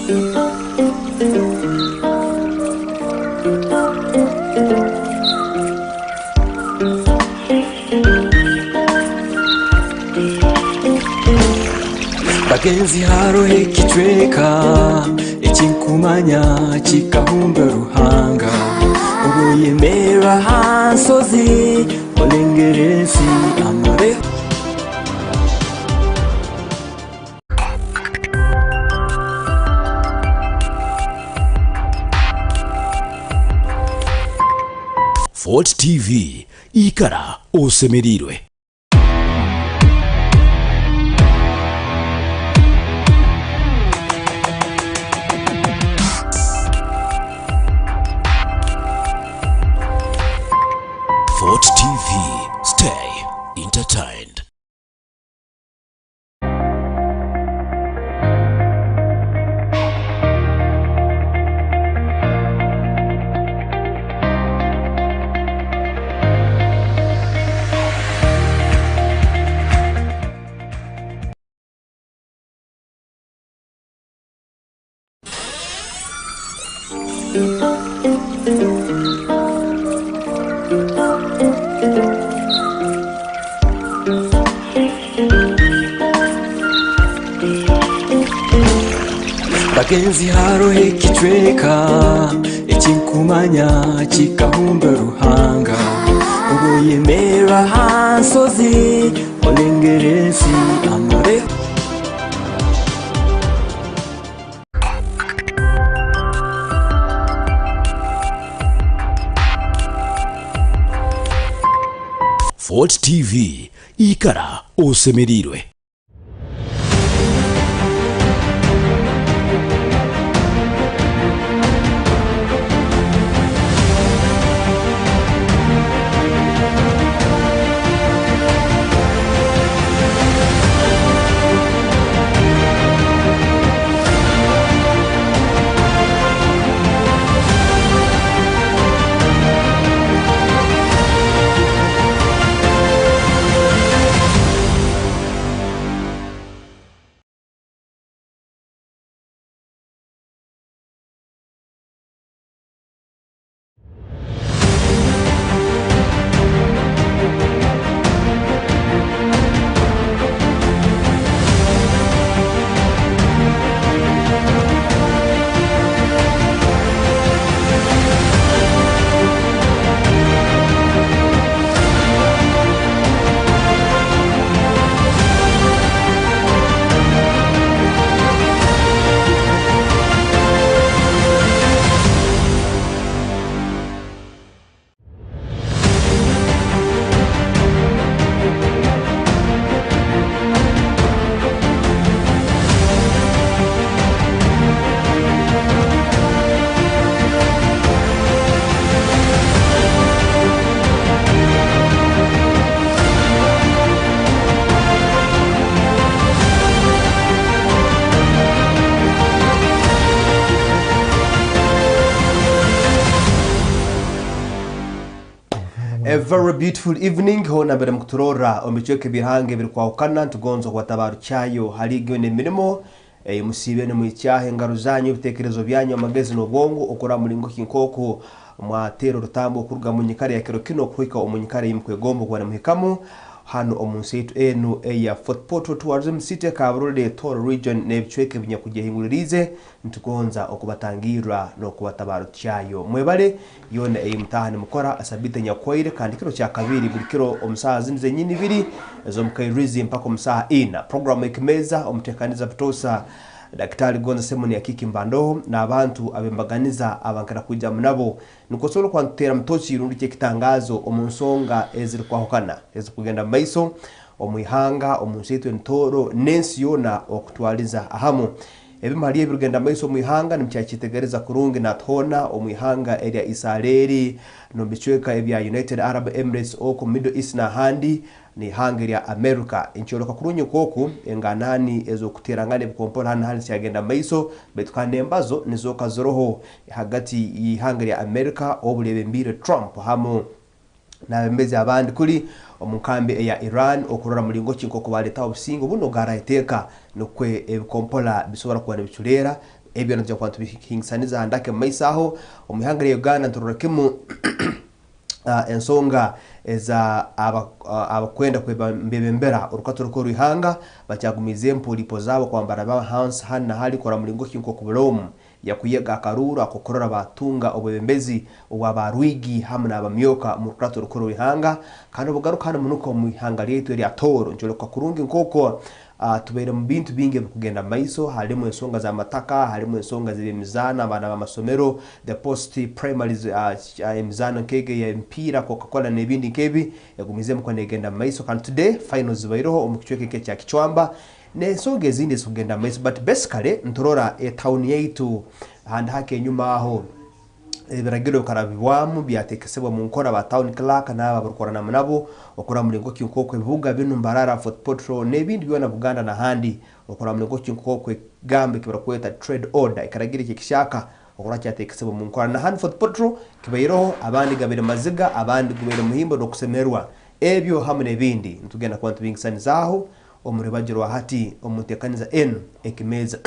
Bagenzi haro hekitweka ekinkumanya kikahumba ruhanga ubuyemera hansozi olengeresi amare Fort TV ikara osemerirwe. Fort TV, stay entertained. Bagenzi haro hekitweka ekinkumanya kikahumba ruhanga ubuyemera hansozi olengeresi amare Fort TV ikara osemerirwe. A very beautiful evening hona bere mkuturora omichweke bihange biri kwa ukana tugonzo kwa tabaru chayo haligyo ne mirimo musibe no mwichahe ngaruzanyo bitekerezo byanyu amagezi no bwongo okora mulingo kinkoko mwatero rutambo kuruga munyikare ya kiro kino kwika umunyikare yimkwe gombo kwa muhikamu hano omunsetu enu ya Fort Portal Tourism City Kaburode Toro Region nebchweke binya kujehingulirize ntukonza okubatangira no kubatabaru chayo mwebale yone mutahane mukora asabite nyakwaire kandi kiro cya kabiri buri kiro omusaza nze nyini biri ezo mkairizi mpaka omusaha ina program Ekimeeza omutekaniza butosa Daktari Gonza Semoni ya kiki mbando na abantu abembaganiza abankara kujya munabo nikosolo kwantera mtochi irundu kitangazo omunsonga eziri kwahokana ezi kugenda maiso omwihanga omunsetu entoro nensi yona okutwaliza ahamu ebimaliye birugenda maiso omwihanga nimcyakitegereza kurungi nathona omwihanga area Israeli no bichweka ebya United Arab Emirates oko Middle East na handi ni hangi ya America inchoroka kurunye koku enganani ezo kuterangane bukompola hali syagenda maiso betukane mbazo nizoka zoroho hagati ihanga ya America obulebe mbire Trump hamo na bembezi abandi kuri omukambe ya Iran okurora mulingo kinkoko baleta obusingo buno garaiteka nokwe ebikompola bisobora kuba bichulera ebyo nje kwantu bihingsaniza handake maisaho omihangire Uganda nturukimu ensonga eza abakwenda kwebembera urukato ruko ruhanga bachagumize mpolipo zabo kwambara ba Hans Hanna hali kora mulingo kinko kubulomu ya kuyega akarura akokorora batunga obebembezi wabarwigi hamwe n'abamyoka mu rukato ruko ruhanga kandi bugarukana munuko mu ihanga lyetu eri atoro njolo kwa kurungi nkoko tubeire mu bintu binge kugenda maiso harimo ensonga za mataka harimo ensonga z'emizana abana b'amasomero the post primary emizana kege ya mpira Coca-Cola n'ebindi kebi yagumize mu kwanegenda maiso kandi today finals bairoho omukichweke ke cya kichwamba n'ensonga ezindi zigenda maiso but basically ntorora town yetu handi hake nyuma aho ebiragiro karabibwamu byatekesebwa mu nkora ba town clerk n'aba bakorana nabo okora mulingo kinko bivuga binu mbarara foot patrol n'ebindi byona Buganda na handi okora mulingo kinko gambe kibara kweta trade order ikaragira kishaka okora cyatekesebwa mu nkora na handi foot patrol kibayiro abandi gabire maziga abandi gubere muhimbo no kusemerwa ebyo hamwe n'ebindi ntugenda kwantu bingisanizaho omuribagiro wa hati omutekaniza Ekimeeza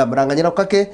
Muranganyira kake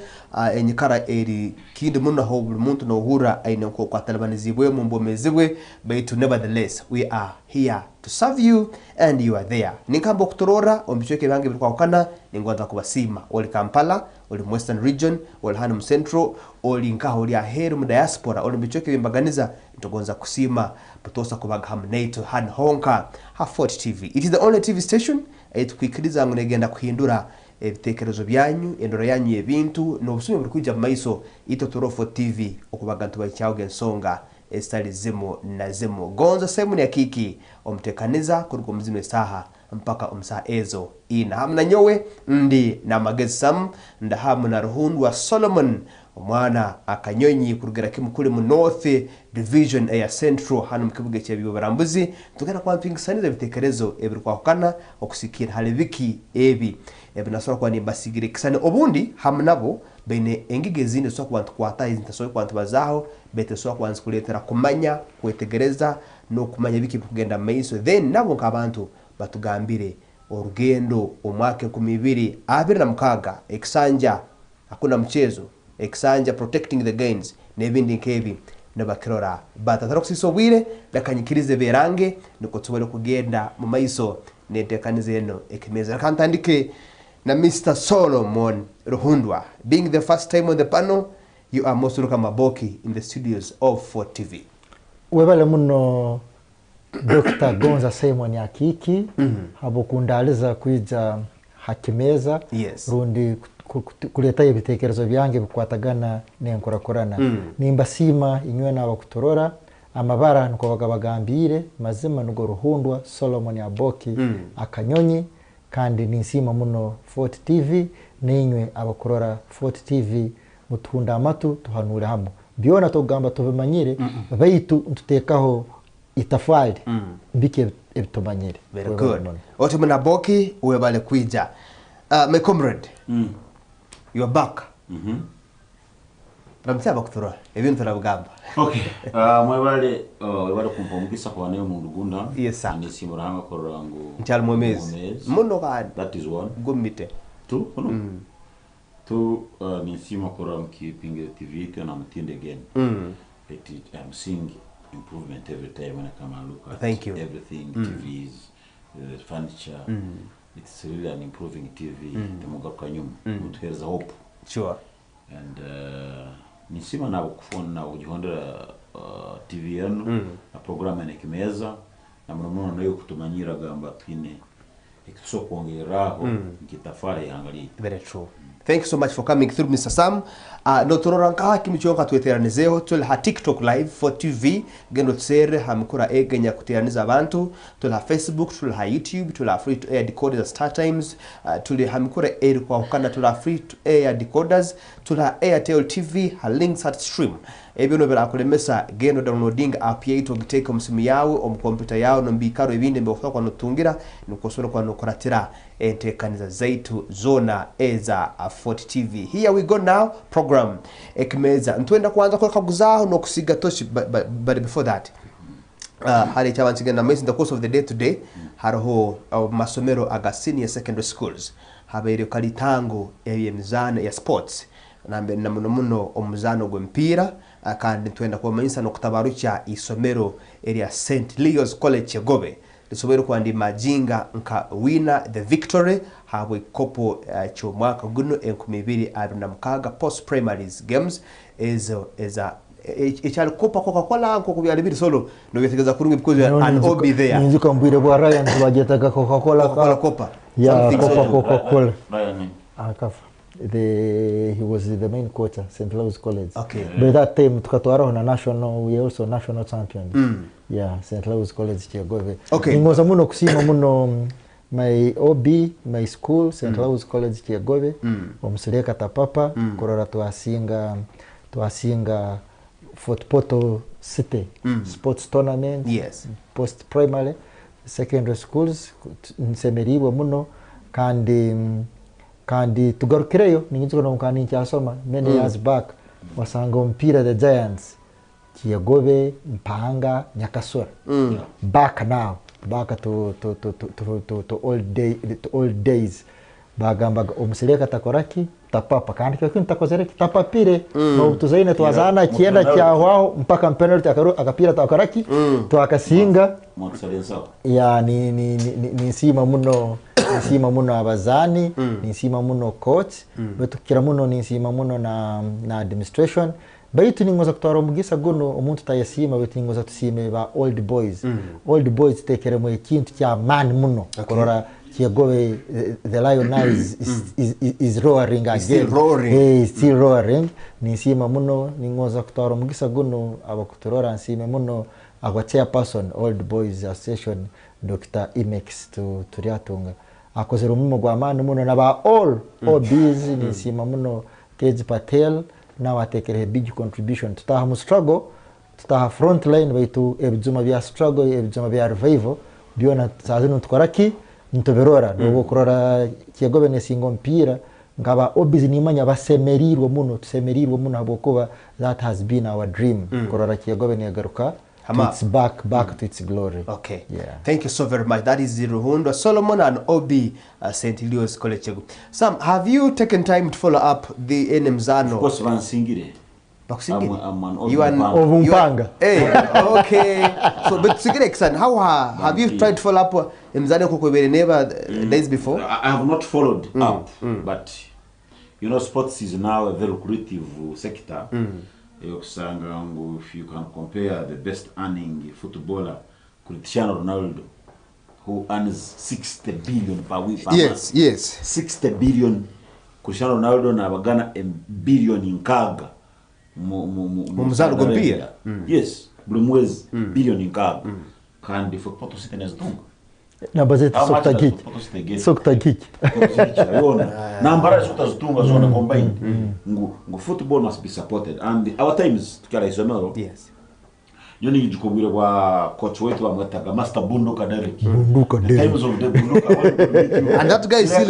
enyikara eri kindi muno ho buli muntu no hura aine ko kwatalabanizibwe mu mbomezibwe but nevertheless we are here to serve you and you are there nikambo kutorora ombichweke bange bilikuwa kana ningwanza kubasima oli Kampala oli Western region oli hanu Central oli nkaho oli aheru mu diaspora oli mbichweke bimbaganiza ntogonza kusima butosa kubaga hamneto han honka ha Fort TV. It is the only TV station etukwikiriza ngo negenda kuhindura ebitekerezo byanyu endoro yanyu ebintu no busumi buri kujja maiso itotoro Fort TV okubaga ntuba cyawge nsonga estali zimo na zimo gonza semu ya kiki omtekaniza kuruko mzime saha mpaka umsa ezo ina hamna nyowe ndi na magezi sam nda hamu na ruhundwa Solomon omwana akanyonyi kurugera kimukuri mu North Division ya Central hano mukibuge cyabibo barambuzi tugana kwa mpingisaniza bitekerezo ebirikwa kana okusikira halebiki ebi ebinasora kwa nimbasigire kisane obundi hamnabo bene engige zinde so kwantu kwata izintaso kwantu bazaho bete so kwanzu kuletera kumanya kwetegereza no kumanya biki kugenda maiso then nabo nkabantu batugambire orugendo omwake 2026 eksanja hakuna mchezo eksanja protecting the gains nebindi nkebi nabakirora batataroksiso bwire dakanyikirize berange niko tubere kugenda mu maiso netekanize eno Ekimeeza kantandike na Mr. Solomon Ruhundwa being the first time on the panel you are most welcome Maboki in the studios of Fort TV. Webale muno Dr. Gonza Simon Yakiki habukundaliza kuija Ekimeeza rundi kuleta ibitekerezo byange bikwatagana n'enkorakorana nimbasima inywe n'abakutorora amabara nuko bagabagambire mazima nugo Ruhundwa Solomon Yaboki akanyonyi kandi ninsima muno Fort TV ninywe abakorora Fort TV mutunda amatu tuhanure hamwe byona togamba tubimanyire bayitu tutekaho itafari mbike ebitomanyire. Very good. Otumana Boki webale kwija my comrade you are back ramsaba kutora ebintu nabugamba okay mwebale kumpomukisa kwa nayo mu Rugunda ni simuranga korango nchal mwemezi muno kandi that is one gumite two two ni sima korango keeping TV kana mtinde again I'm seeing improvement every time when I come and look at everything TVs the furniture it's really an improving TV temugaruka nyuma muthereza hope sure and nisima na kufona na ugihondera TV yano na program ya Ekimeeza na mnono nayo kutumanyira gamba twine ekso kwongeraho nkitafari yangali. Very true. Thank you so much for coming through Mr. Sam. No tororanka kimichonga tweteranizeho tuli ha TikTok live for TV gendo tsere hamkura egenya kuteraniza abantu tuli ha Facebook tuli ha YouTube tuli ha free to air decoders Star Times tuli hamkura air kwa ukanda tuli ha free to air decoders tuli ha Airtel TV ha links at stream ebyo no bera kulemesa gendo downloading app yetu giteka msimu yawe om computer yawe no mbikaro ebinde mbofwa kwa nutungira nukosoro kwa nukoratira entekaniza zaitu zona eza Fort TV. Here we go now program Ekimeeza ntwenda kwanza kwa kaguzaho no kusiga toshi but before that hari chabansiga na in the course of the day today hariho masomero aga senior secondary schools habaire kalitango ebyemizano ya sports nambe namuno omuzano gw'empira kandi twenda kumanyisa nokutabarukya isomero area St. Leo's College Chegobe lisobera kwandi majinga nka winner the victory habwe kopo cy'umwaka guno 2026 post primaries games is a icyali kopa Coca-Cola nko kubyalibiri solo no bitegeza kurunga because an OB there ninzi kwambwire bwa Ryan tubagetaga Coca-Cola kopa yeah Coca-Cola akafa he was the main coach at St. Louis College. Okay. By that time tukatwara na national, we also national champions. Yeah, St. Louis College Chiagove. Okay. Ngoza muno kusima muno my OB, my school St. Louis College Chiagove. Omusereka tapapa korora tuasinga Fort Portal City sports tournament. Yes. Post primary secondary schools nsemeriwe muno kandi tugarukireyo ningizo no mukani cyasoma many years back wasanga mpira the Giants Kiyagobe Mpanga Nyakasura back now back to old days bagamba omuseleka takoraki tapapa kandi cyo takozereki tapapire no tuzaine twazana kienda cyahwao mpaka penalty akapira takoraki twakasinga ya ni sima muno abazani ni sima muno coach betukira muno ni sima muno na administration baitu ningoza kutwara mugisa guno omuntu tayasima betu ningoza tusime ba old boys tekere mu ikintu kya man muno korora Kiagobe the lion now is roaring again. Still roaring. Ni sima muno ningoza kutwara mugisa guno abakutorora nsime muno agwa chairperson Old Boys Association Dr. Imex turiatunga akozero mumo gwa manu muno na ba all OBs ni sima muno Tej Patel na watekere big contribution tutaha mu struggle tutaha front line baitu ebjuma bya struggle ebjuma bya revival biona sazino tukoraki ntoberora dogo kurora Kiagobe ne singo mpira ngaba OBs nimanya basemerirwe muno abokuba that has been our dream kurora Kiagobe ne garuka it's back to its glory. Okay. Yeah. Thank you so very much. That is Ruhundo Solomon and OB St. Leo's College. Sam, have you taken time to follow up the Enemzano? Of course, Van Singire. You are Ovumpanga. Hey, okay. So, but Sigire, how have you tried to follow up Mzano Kokobere never days before? I have not followed up, but you know, sports is now a very lucrative sector. If you can compare the best earning footballer, Cristiano Ronaldo, who earns 60 billion per week. Yes. 60 billion. Cristiano Ronaldo na bagana a billion in kaga. Mumzalo gompia. Yes, Blumwez billion in kaga. Kandi football to sit in his tongue. Na bazeti sokta geek. Nambara sokta zitunga zona combined. Ngu football must be supported, and our times tukala isomero. Yes. Yoni jikobwira kwa coach wetu amwataga Master Bunduka Derek. Times of the Bunduka. And that guy is still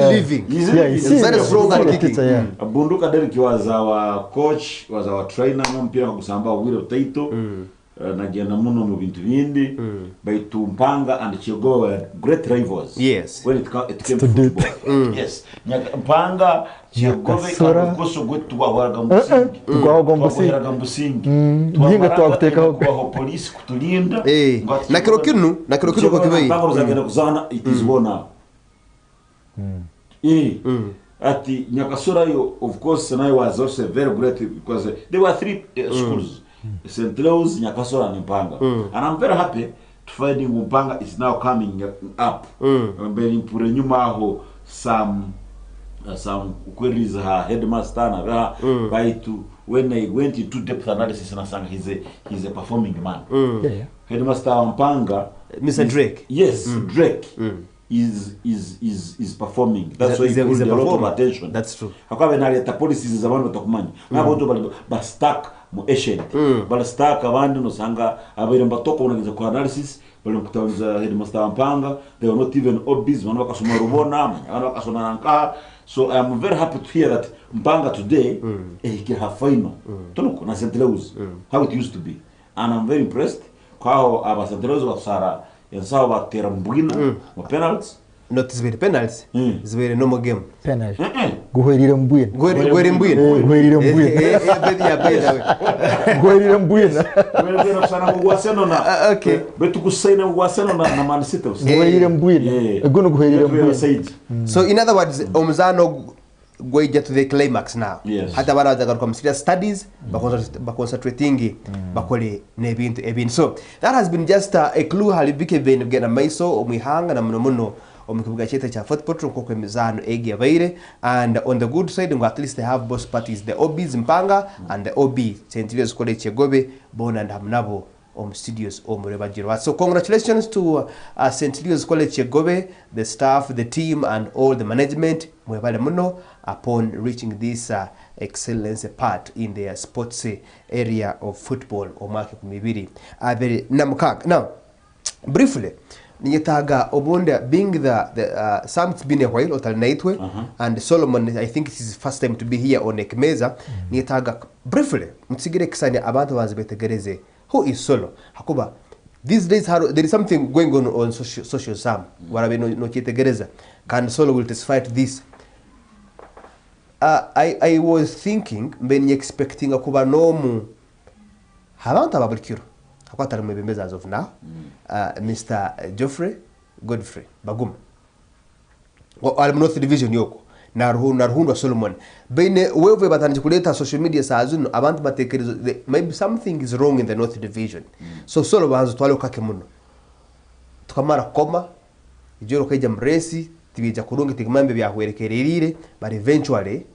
living. He's very strong and kicking. Bunduka Derek was our coach, was our trainer mpira kusamba wile taito. Nagiana muno mu bintu bindi baitu Mpanga and Chiagobe were great rivals. Yes. When it came to football. Yes. Mpanga Chiagobe koso gwetu waraga musingi. Nginga twakuteka kwa police kutulinda. Na kirokinu kwa kibai. Mpanga uzagenda kuzana it is bona. Ati Nyakasura of course and I was also very great because there were three schools. St. Louis, Nyakasura and Mpanga. And I'm very happy to finding Mpanga is now coming up. Some queries her headmaster by to when I went into depth analysis and sang he's a performing man. Headmaster Mpanga, Mr. Drake. Yes, Drake. Is performing. That's why he pulled a lot of attention. That's true. Akabe naleta policies za bantu batakumanya. Nabo ba stack mu agent. Ba stack abandi no sanga abere mbatoko unagiza kwa analysis bali mkutawuza headmaster Mpanga. They were not even obvious. Wana bakasoma rubona, wana bakasoma nanka. So I am very happy to hear that Mpanga today he can have final. Tunuko na St. Louis. How it used to be. And I'm very impressed. Kwa aba St. Louis wa Sara Yansawa batera mbwina mu penalties not zibere penalties zibere no more game penalty guhwerire mbwina guhwerire mbwina guhwerire mbwina wewe sana mugwaseno na okay betu kusaina mugwaseno na Man City guhwerire mbwina egono guhwerire mbwina so in other words omuzano gweja to the climax now hata bana bazagaruka mu serious studies baconcentrating bakole nebintu so that has been just a clue halibike bene gena maiso omwihanga na muno omukibuga cyete cha football ko emizano egi abaire and on the good side at least they have both parties the OBs Mpanga and the OB St. Louis College Gobe bona and hamnabo studios omureba so congratulations to St. Louis College Gobe, the staff, the team and all the management mwebale muno upon reaching this excellence part in their sports area of football omwaka 2022 now briefly niyetaga obonda being the Sam's been a while alternately and Solomon I think it is his first time to be here on Ekimeeza niyetaga briefly mutsigire kisanya abantu banze betegereze who is Solo hakuba these days there is something going on social Sam warabe no kitegereza can Solo will testify to this I was thinking when expecting akuba nomu habanta babulkiro hakwatari mwebembeza as of now Mr. Geoffrey Godfrey Baguma al North Division yoko naruhundwa Solomon bene wewe batanje kuleta social media saazuno abantu batekerezo maybe something is wrong in the North Division so Solo bahanzo twalo kake muno tukamara koma ijoro kaija mresi tibija kurungi tigimambe byahwerekererire but eventually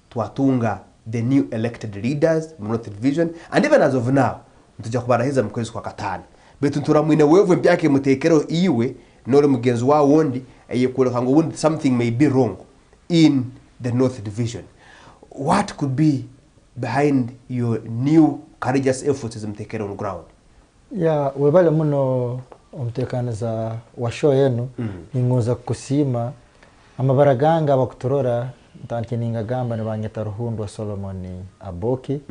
twatunga the new elected leaders in North Division and even as of now mtujja kubarahiza mkwezi kwa katana betu turamwine wewe mbyake mutekero iwe nore mugenzi wa wondi ayekura ngo something may be wrong in the North Division. What could be behind your new courageous efforts as mtekero on ground? webale muno omtekaniza washo yenu ingoza kusima amabaraganga abakutorora ntandike ningagamba nibanyeta ruhundwa Solomon Aboki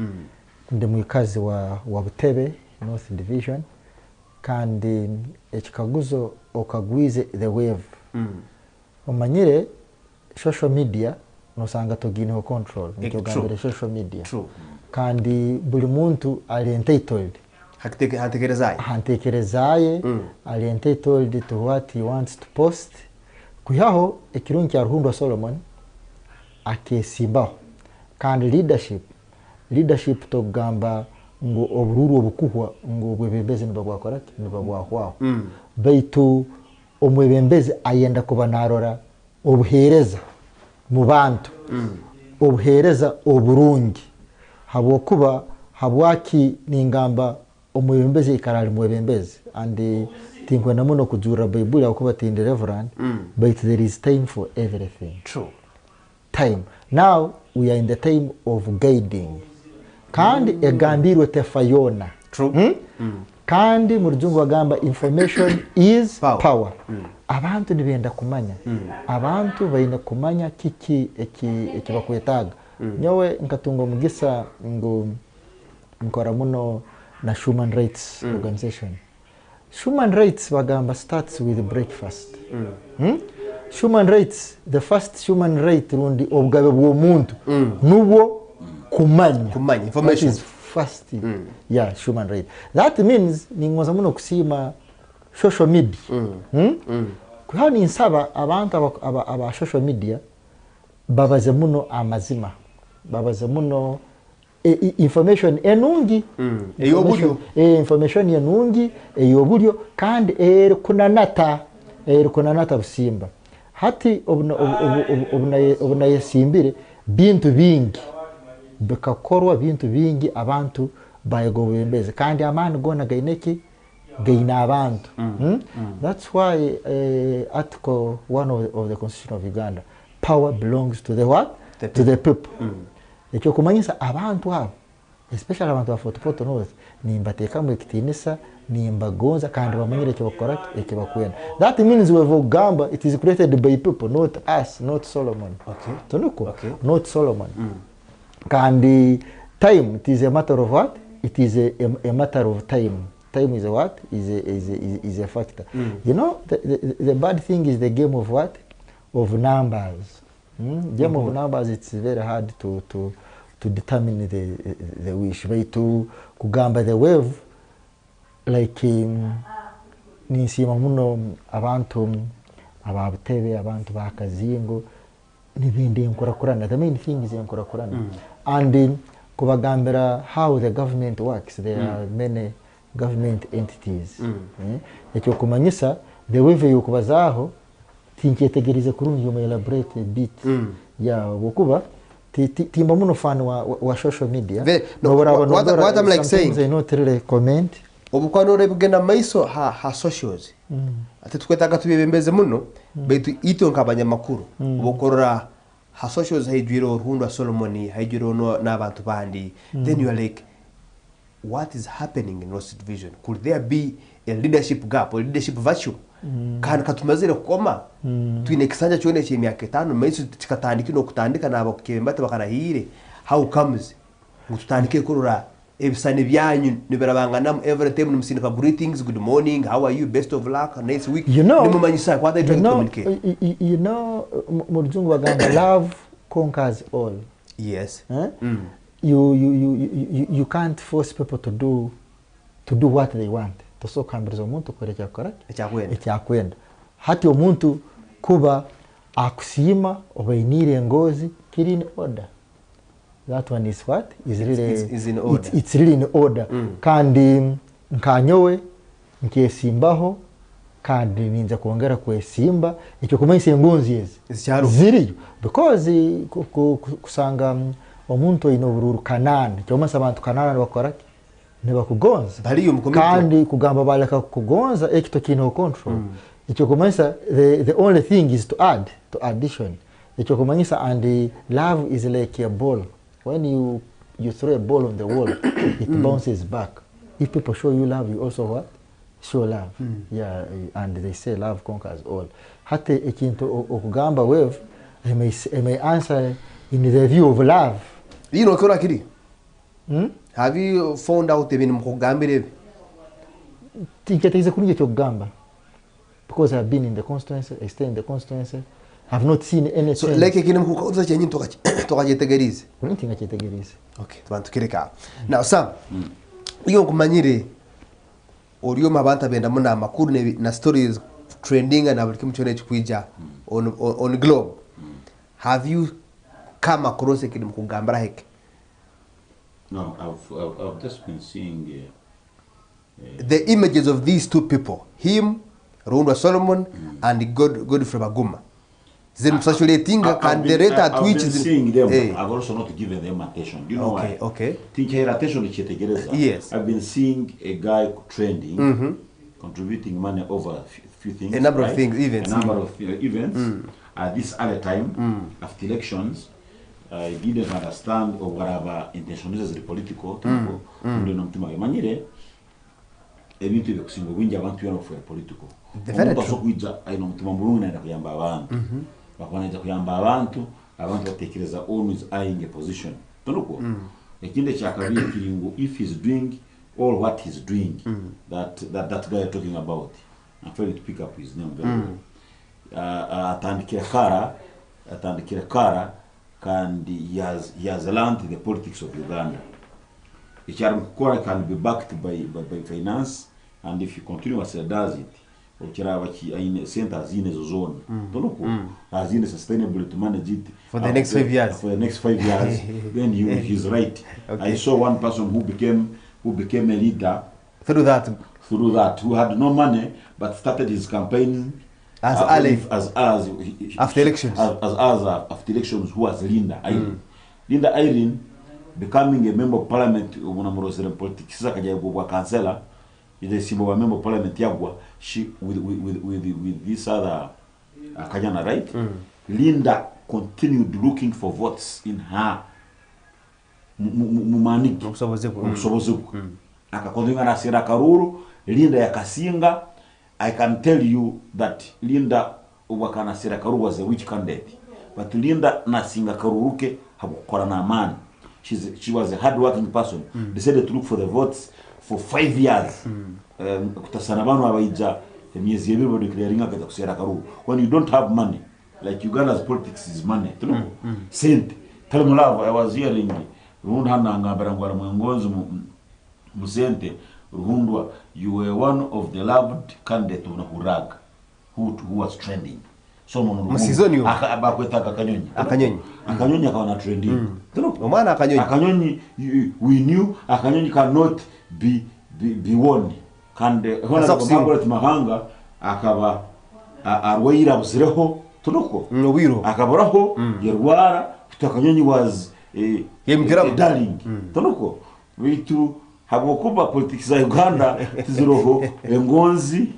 ndi mwikazi wa Butebe North Division kandi ekikaguzo okagwize the wave omanyire social media nosanga togineho control nikogambere social media kandi buli muntu ali entitled hantekerezaye ali entitled to what he wants to post kuyaho ekirungi kya ruhundwa Solomon akesimbaho kandi leadership togamba ngo obururu obukuhwa ngo bwebembeze nibabwakoraki nibabwahwaho baitu omwebembeze ayenda kuba narora obuhereza mu bantu obuhereza oburungi habwokuba habwaki ningamba omwebembeze ikarali mwebembeze and tinkwenda muno kujura Bible akuba tindi reverend but there is time for everything time now we are in the time of guiding kandi egambirwe tefayona kandi murujungu bagamba information is power abantu nibenda kumanya abantu bayina kumanya kiki ekibakwetaga nyowe nkatunga mugisa ngo nkora muno na human rights organization human rights bagamba starts with breakfast human rights the first human right rundi obgabe bwo muntu nubo kumanya information is first human right that means ningoza muno kusima social media kuhani insaba abantu aba social media babaze muno amazima babaze muno information enungi information enungi eyoburyo kandi kunanata busimba hati obuna yesimbire bintu bingi bikakorwa bintu bingi abantu bayego bembeze kandi amani gona gaineki gaina abantu that's why article 1 of the Constitution of Uganda power belongs to the what to the people ekyo kumanyisa abantu abo especially abantu ba fotopoto north nimbateka mu kitinisa nimbagonza kandi bamanyire cyo bakora ekibakwenda that means we vogamba it is created by people not us not Solomon tonuko not Solomon kandi time it is a matter of what it is a matter of time time is a what? Is a factor. You know, the bad thing is the game of what? Of numbers. Game of numbers, it's very hard to determine the wish. But to kugamba the wave, like nisima muno abantu ababutebe abantu bakazingo nibindi nkurakurana. The main thing is nkurakurana. And kubagambira how the government works. There are many government entities. Ekyo kumanyisa the wave yokubazaho tinketegerize kurungi mu elaborate a bit. Yeah, wokuba timba muno fan wa social media. What I'm like saying, I not really comment. Obukwano rebugenda maiso ha socials. Ate tukwetaga tubibembeze muno betu ito nkabanya makuru. Obukorora ha socials haijwiro rundo Solomoni haijwiro n'abantu bandi. Then you are like, what is happening in Roast Division? Could there be a leadership gap or leadership virtue? Kandi katumazire kukoma twine kisanja cyone cy'imyaka 5 maiso tikatandika no kutandika nabo kukembata bakarahire. How comes mutandike kurura ebisane byanyu niberabangana every time numusindika greetings, good morning, how are you, best of luck, next week. You know, nimumanyisa what they trying to communicate. You know, murjungu bagamba love conquers all. Yes. You can't force people to do what they want. Tosokambiriza omuntu koreka correct ekyakwenda hati omuntu kuba akusima obainire ngozi kiri in order. That one is what is really is in order. It's really in order. Kandi nkanyowe nkesimbaho kandi ninza kuongera kwesimba icyo kumanyisa engonzi yezi ziriyo because kusanga omuntu ino bururu kanane cyomasa abantu kanane bakora nebakugonza kandi kugamba baleka kugonza ekito kino control icyo kumanyisa the only thing is to addition icyo kumanyisa and love is like a ball. When you throw a ball on the wall it bounces back. If people show you love, you also what? Show love. Yeah, and they say love conquers all. Hate ekintu okugamba wave I may answer in the view of love. You know kora kiri? Have you found out even mukugambire? Tinketeze kunje cyogamba. Because I have been in the constituency, I stay in the constituency. I have not seen any. So like kine mukukoza cyenyi tokajetegerize. Anything ajetegerize. Okay, tubantu kireka. Now Sam, iyo kumanyire oriyo mabanta benda muna makuru na stories trending and abuliki mchone chikwija on globe. Have you come across kine mukugambara heke? No, I've just been seeing the images of these two people, him, Runda Solomon, and Godfrey Baguma. Then circulating and the rate at which is seeing them. I've also not given them attention. Do you know why? Okay. Think here attention to yes. I've been seeing a guy trending, contributing money over a few things. A number of things, events. A number of events. At this other time, after elections, I didn't understand or whatever intention is the political. Manire, ebintu byokusinga winja abantu yana for political. Omuntu kuija ayino mutuma mulungu naenda kuyamba abantu. Bakwanza kuyamba abantu batekereza always eyeing a position. Tonuko. Ekinde kyakabiri kiringo if he's doing all what he's doing, that guy talking about. I'm trying to pick up his name very well. Atandikira kara and he has learned the politics of Uganda. Icharamkora can be backed by finance, and if you continue as it does it, center as in a zone, as in sustainable to manage it for the next 5 years. For the next 5 years, then he's right. Okay. I saw one person who became a leader through that, who had no money but started his campaign as after elections. After elections, who was Linda Irene. Linda Irene becoming a member of parliament of politics, councillor, is a symbol of member of parliament Yagwa. She with this other Kajana, right? Linda continued looking for votes in her Mumani. Akakonga na sera karuru, Linda yakasinga. I can tell you that Linda Ubakana Sera Karu was a witch candidate, but Linda Nasinga Karuruke hakukora na amani. She was a hard-working person. Decided to look for the votes for 5 years. kutasana abantu abayija emyezi ebiri bodi clearing akata kusera karu. When you don't have money, like Uganda's politics is money, you know. Sente. Tell me love, I was hearing Ruhunda hana ngambara mwengonzi musente Ruhundwa, you were one of the loved candidate on Huraga who was trending. So Musizoni abakweta akanyonyi akawa na trending. Omwana akanyonyi we knew akanyonyi cannot be won. Kande hona kumagora mahanga akaba arwaira buzireho tunoko nobiro akaboraho yerwara tutakanyonyi was darling tunoko witu habokuba politics za Uganda tiziroho engonzi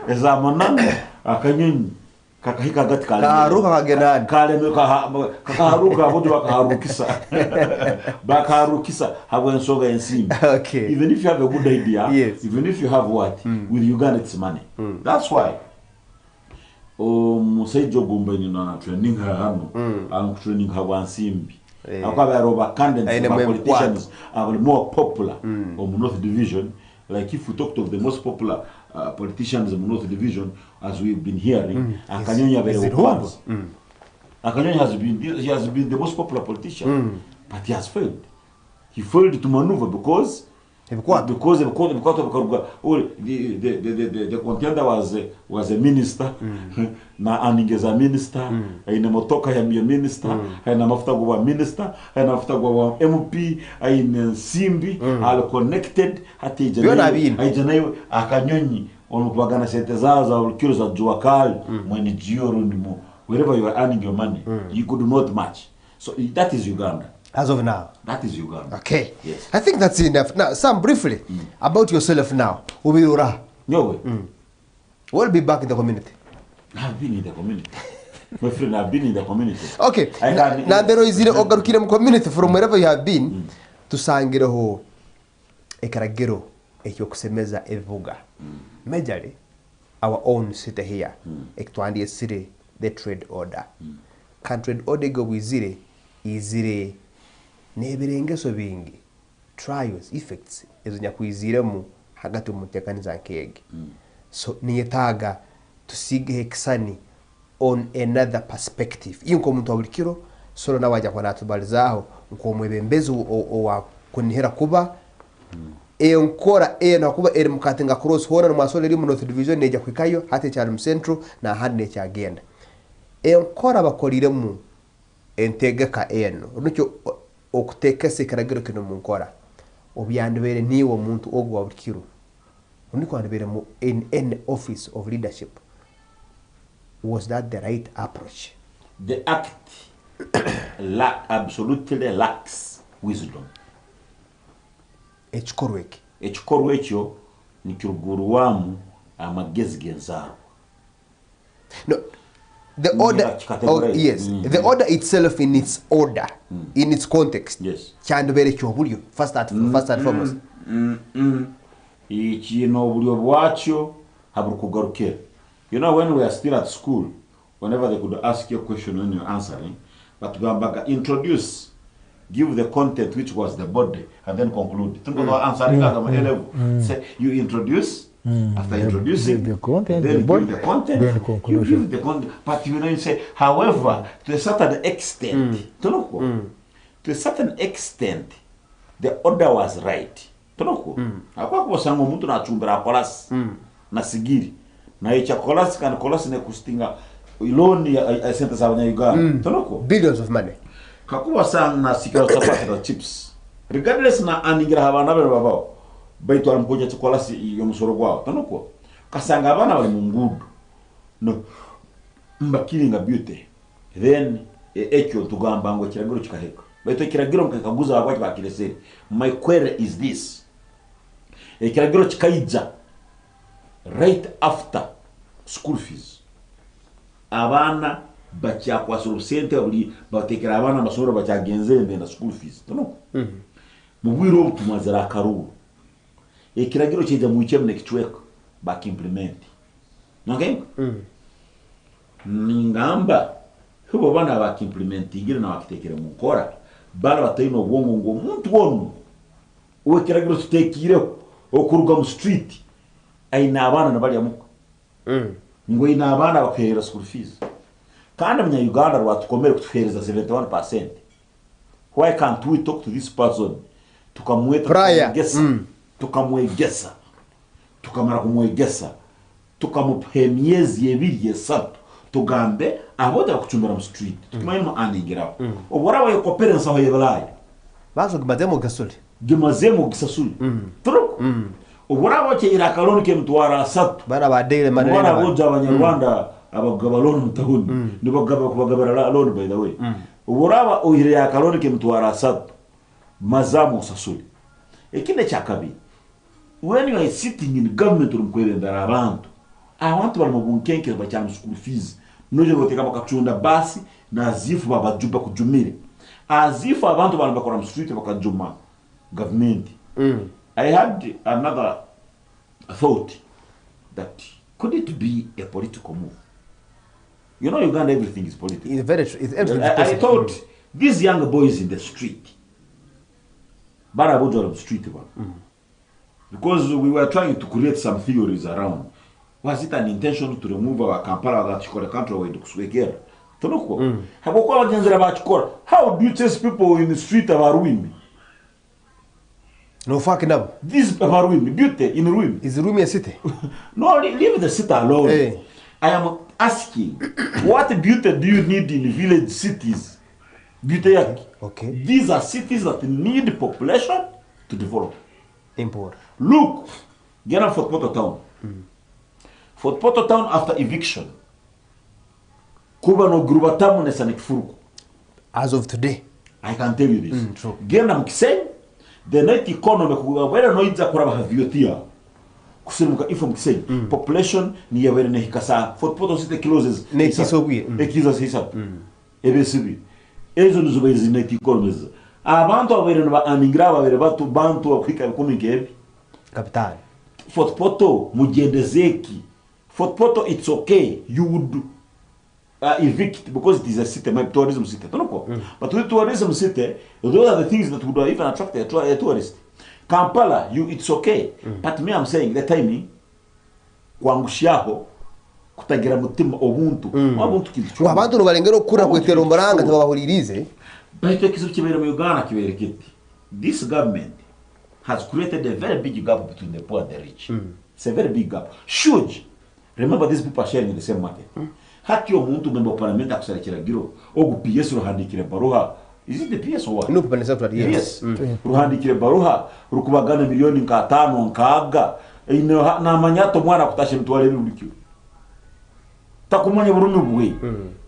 ezamanani akanyonyi kakahika gati karuka kagenani kakaharuka bodo bakaharukisa habwe nsoga ensimbi. Okay. Even if you have a good idea, yes. Even if you have what with Uganda it's money. That's why musaijo gumba ni na training hano and training hawa ensimbi akaba roba candidates politicians are more popular on North Division. Like if we talked of the most popular politicians in the North Division, as we've been hearing, Akanyonyi Akanyonyi has been the most popular politician, but he has failed. He failed to maneuver because the contender was a minister, na aningeza minister, ina motoka ya minister, ina mafuta kwa minister, ina mafuta kwa MP, ina simbi, all connected, hati ijanayo Akanyonyi onukubagana sente zao za ulikiro za jua kali mweni jioro ndimo. Wherever you are earning your money, you could not match. So that is Uganda. As of now. That is Uganda. Okay. Yes. I think that's enough. Now, Sam, briefly, about yourself now. Ubirura. No way. We'll be back in the community. I've been in the community. My friend, I've been in the community. Okay. Now, there is a community from wherever you have been to Sangiroho, Ekaragero, Ekiokusemeza, Evuga. Majorly, our own city here, Ektwandi city, the trade order. Can trade order go with zero? Izire nebirengeso bingi trials effects ezonya kwiziremu hagati umutekaniza nkege so niyetaga tusige hekisani on another perspective inko muntu abulikiro solo nawaja kwa natubalizaho nko mwebembezi wa kunihera kuba enkora nakuba eri mukatenga cross hora no masole ri mu North Division neja kwikayo hate cyane mu Central na hande cyagenda enkora bakoliremu entegeka eno nucyo okutekese karagiro kino munkora obyandibere niwo muntu ogwa bulikiro uniko andibere mu in any office of leadership. Was that the right approach? The act absolutely lacks wisdom. Echikorwe ekyo nikirugurwamu amagezi genzaro. No, the order, yes, the order itself in its order, in its context. Yes. First and foremost. You know, when we are still at school, whenever they could ask you a question when you're answering, but go back, introduce, give the content, which was the body, and then conclude. Say, you introduce. After introducing the content, then give the content, then conclusion. you give the content. But you know, you say, however, to a certain extent, to a certain extent, the order was right. Kwa sango mtu na chumbera kolas na sigiri na icha kolas kan kolas ne kustinga iloni ya senta za Uganda. Billions of money. Kakuwa sang na sikira sapata chips. Regardless na aningira habana babao. Baitu alimpoja chokolasi yomusoro kwao tanoko kasanga abana bali mungudu no mbakiringa beauty then ekyo tugamba ngo kiragiro kikaheka baitu kiragiro nkakaguza abaki bakirese. My query is this: kiragiro kikaija right after school fees, abana bachakwasoro sente buli batekera abana amasoro bachagenze mbenda school fees tanoko mubwiro tumazira karu ekiragiro kije mu ichemne kichweko back implement. Okay? Ningamba hubo bana back implement ingire na bakitekere mu kora bala batayino bwongo ngo muntu wonu wekiragiro tutekireho okuruga mu street aina abana nabali amuka ngo ina abana bakahera school fees kandi abanya Uganda rwatukomere kutuhereza 71%. Why can't we talk to this person tukamwegesa tukamara kumwegesa tukamuhe myezi ebiri esatu tugambe aboda kuchumbira mu street tukumanye mu anigiraho obora wa competence aho yebalaye bazo gmademo gasuli gemazemo gisasuli truko obora wa kira kaloni ke mtwara satu bana badele manene bana boja abanyarwanda abagaba loan mutahuni nibagaba kubagabara loan by the way obora wa ohire ya kaloni ke mtwara satu mazamo sasuli ekinde cyakabi when you are sitting in government urumkwelenda abantu abantu bali mu bunkenke bacyana school fees noje goteka bakacunda basi nazifu babajuba kujumire azifu abantu bali bakora mu street bakajuma government. I had another thought that could it be a political move? You know, Uganda, everything is political. It's very true. I thought these young boys in the street, Barabojo street, because we were trying to create some theories around. Was it an intention to remove our Kampala that the country where to how do you test people in the street of Aruimi? No fucking up. This Aruimi, beauty in Ruim. Is Rumi a city? No, leave the city alone. Hey. I am asking, what beauty do you need in village cities? Beauty. Okay. These are cities that need population to develop. Import. Look, get up Fort Portal Town. Fort Portal Town after eviction. Kuba no gruba tamu nesani kifuruku. As of today. I can tell you this. True. Gena mkiseng, the net economy kuwa wera no idza kuraba haviotia. Kusimuka ifo mkiseng. Population ni ya wera nehikasa. Fort Portal City closes. Nekisobwi. Ekiza sisa. Ebesibi. Ezo nizo bezi net economies. Abantu abere no anigraba abere batu bantu akwika bikumi ngebi. Capital. Fort Portal mugendezeki. Fort Portal it's okay. You would evict because it is a city, my tourism city. But with tourism city, those are the things that would even attract a tourist. Kampala, it's okay. But me, I'm saying the timing, kwangushiaho, kutagira mutima obuntu. Obuntu kitu. Abantu no balengero kura kwetera umuranga tabahuririze. Bahito kizu kibera mu Uganda kibera kiti. This government has created a very big gap between the poor and the rich. It's a very big gap. Huge. Remember, these people are sharing in the same market. Hati omuntu member parliament akusarekera giro ogu PS ruhandikire baruha. Is it the PS or what? No, yes. Ruhandikire baruha rukubagana milioni nka 5 nkaga na manyato mwana kutashe mtwale bibukyo. Takumanya burumi bwe.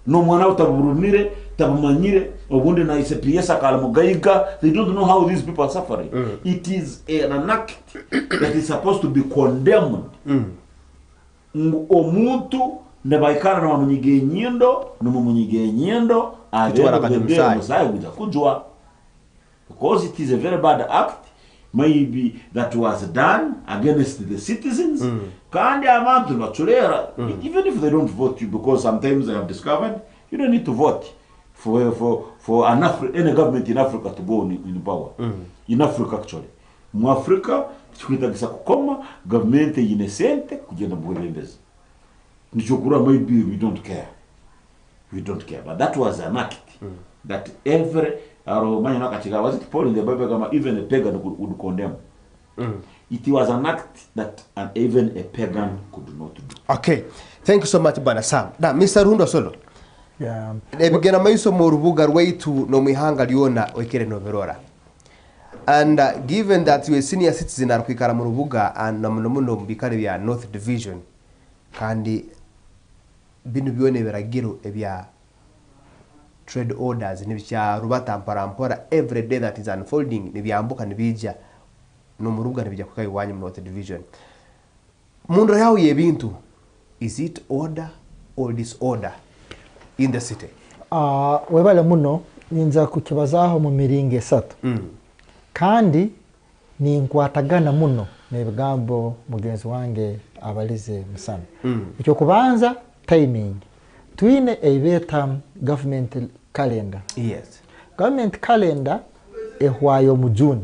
No mwana utaburumire tabumanyire obundi na ise PS akala mugayiga. They don't know how these people are suffering. It is an act that is supposed to be condemned. Omuntu nebaikana na munyige nyindo numunyige nyindo abera musaye buja kujwa because it is a very bad act maybe that was done against the citizens kandi abantu bachulera even if they don't vote you, because sometimes I have discovered you don't need to vote for any government in Africa to go in power. In Africa actually mu Africa twitagisa kukoma government innocent kugenda mu burebezi. Maybe we don't care. But that was an act that every was it Paul in the Bible, even a pagan would condemn. It was an act that even a pagan could not do. Okay. Thank you so much, Bana Sam. Now, Mr. Rundo Solo. Yeah. Ebigena maiso mu rubuga rwaitu no mihanga liona wekere no verora. And given that you are senior citizen arkwikara mu rubuga and namuno mbikare bya North Division kandi binu byone beragiro ebya trade orders nibya rubata mparampora every day that is unfolding nibyambuka nibija no murubuga nibija kukai wanyu North Division. Mundo yawo yebintu, is it order or disorder in the city? Webale muno ninza kukibazaho mu miringe 3 kandi ni nkwatagana muno nebigambo mugenzi wange abalize musana. Icyo kubanza timing. Twine ebeta government calendar. Yes. Government calendar ehwayo mu June.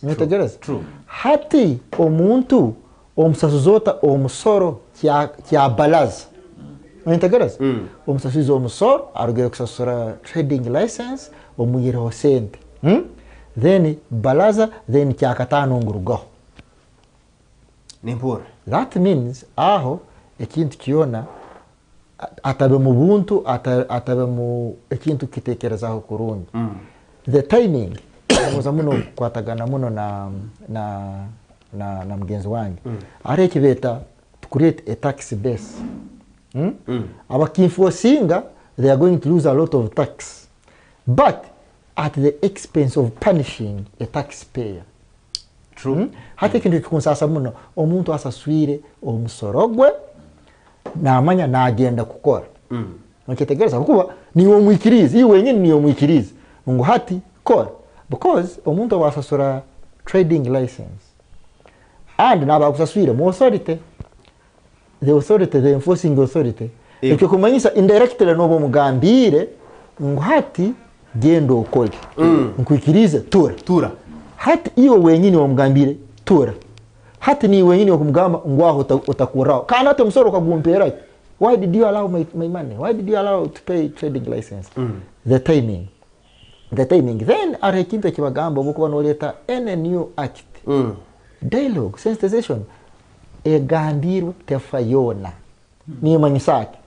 mwitegereza True. hati omuntu omusasuzota omusoro kya balaza mwitegereza omusasuza omusoro arugera kusasura trading license omuyireho sente then balaza then kyakatano ngurugaho nimpura. that means aho ekintu kiona atabe mu buntu atabe mu ekintu kitekerezaho kurungi the timing muza muno kwatagana muno na mgenzi wange are kibeta to create a tax base abakinforcinga they are going to lose a lot of tax but at the expense of punishing a taxpayer. True. Hati kintu kikunsasa muno omuntu asaswire omusorogwe namanya nagenda kukora nkitegereza kuba niwo mwikirizi iwe nyine niyo mwikirizi ngo hati kora because omuntu wasasura trading license and naba kusaswire mu authority the enforcing authority ekyo kumanyisa indirectly nobo mugambire ngo hati gendo okole nkwikirize tura hati iyo wenyine wamugambire tura hati ni wenyine wakumugamba ngwaho utakurao kana ate musoro kagumpera why did you allow my money why did you allow to pay trading license the timing then are kintu kibagamba bokuba no leta any new act dialogue sensitization egambirwe tefayona ni manyisaki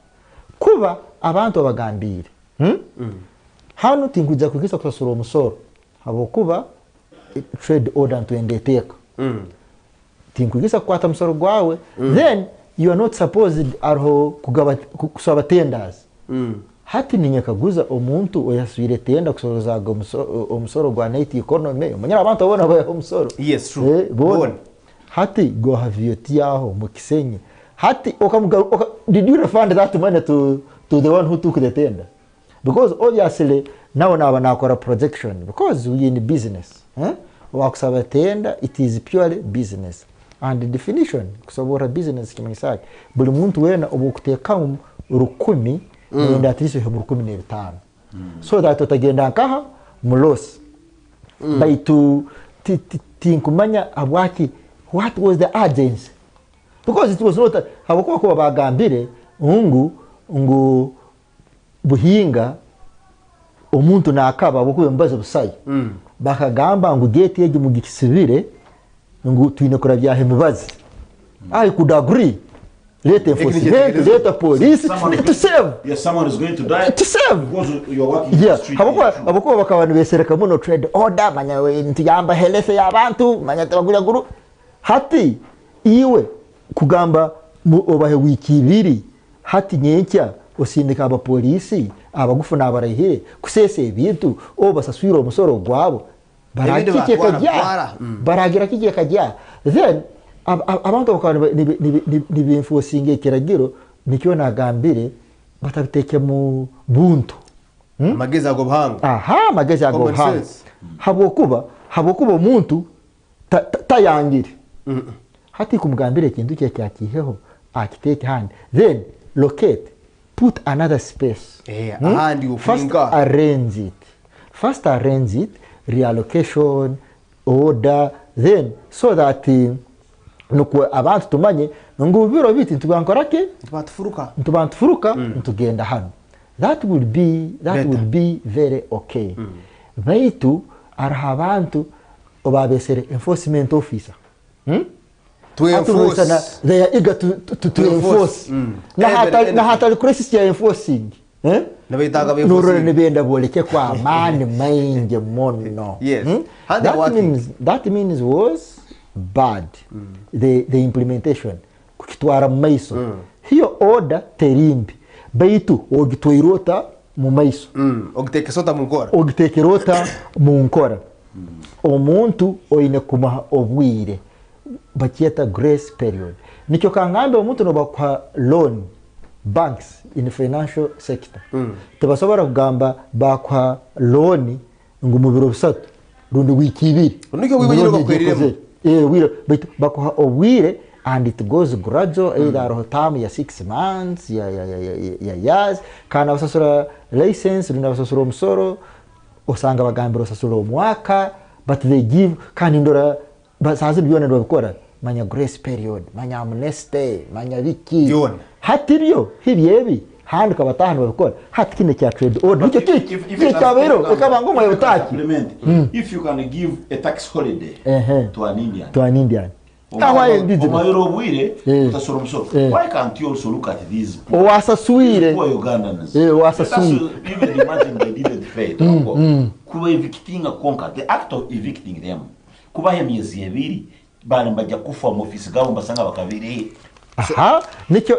kuba abantu abagambire hano tinkuja kugisa kusasura omusoro habokuba trade order ntwendeteka tinkugisa kwata musoro gwawe then you are not supposed arho kusaba tenders hati ninyakaguza omuntu oyaswire tenda kusorozaga omusoro gwa night economy manyara abantu abona baya omusoro yes true bon hati go have your tiaho mukisenye hati did you refund that money to the one who took the tender because obviously now nakora projection because we in business wakusaba tender it is purely business and the definition kusabora business kimisaki buli muntu wena obukuteka rukumi nenda atise he rukumi ne 5 so that utagenda nkaha muloss by to tinkumanya abwaki what was the urgency because it was not habako ko bagambire ngo buhinga omuntu nakaba bokuye mbazo busayi bakagamba ngo gate yeje mu gikisibire ngo twinekora byahe mubazi I could agree let the police to save yes someone is going to die to save because you are working in the street habako bakabana besereka muno trade order manya ntiyamba helese y'abantu manya tabagura guru hati iwe kugamba obahe wikibiri hati nyenkya osindika abapolisi abagufuna abarahire kusese ebintu obasaswira omusoro gwabo baragira kije kajya then abantu bakaba ni enforcing ekiragiro nikyo nagambire batabiteke mu buntu mageza go buhanga mageza go buhanga habokuba omuntu tayangire hati kumugambire ikintu cyakiheho akiteke hand then locate put another space first arrange it reallocation order then so that nuko abantu tumanye ngo biro biti tubankorake tubantufuruka ntugenda hano that would be very okay baitu arahabantu obabesere enforcement officer to enforce they are eager to enforce na hata crisis ya enforcing nabitaga be nuro nebenda boleke kwa amani mainge mono yes that means was bad the implementation kukitwara maiso hiyo order terimbi baitu ogitwairota mu maiso ogitekerota mu nkora omuntu oine kumaha obwire bakieta grace period nikyo kangambe omuntu no bakwa loan banks in financial sector tebasobora kugamba bakwa loan ngo mu biro bisatu rundi wiki ibiri nikyo wibiro bakwereremo wiro bakwa obwire and it goes gradual either time ya 6 months ya years kana basasura license rundi basasura omusoro osanga bagambira osasura omwaka but they give kandi ndora basazi byone babikora manya grace period manya amnesty manya wiki hati byo hibyebi handi kabatahano babikora hati kine cya trade order nicyo cyabero ukabango mu yotaki if you can give a tax holiday to an Indian why can't you also look at these wasasuire Ugandans even imagine they didn't pay kuba evicting a conquer the act of evicting them kuba ya miezi ebiri bali mbajja kufa mu office gabo mbasanga bakabiri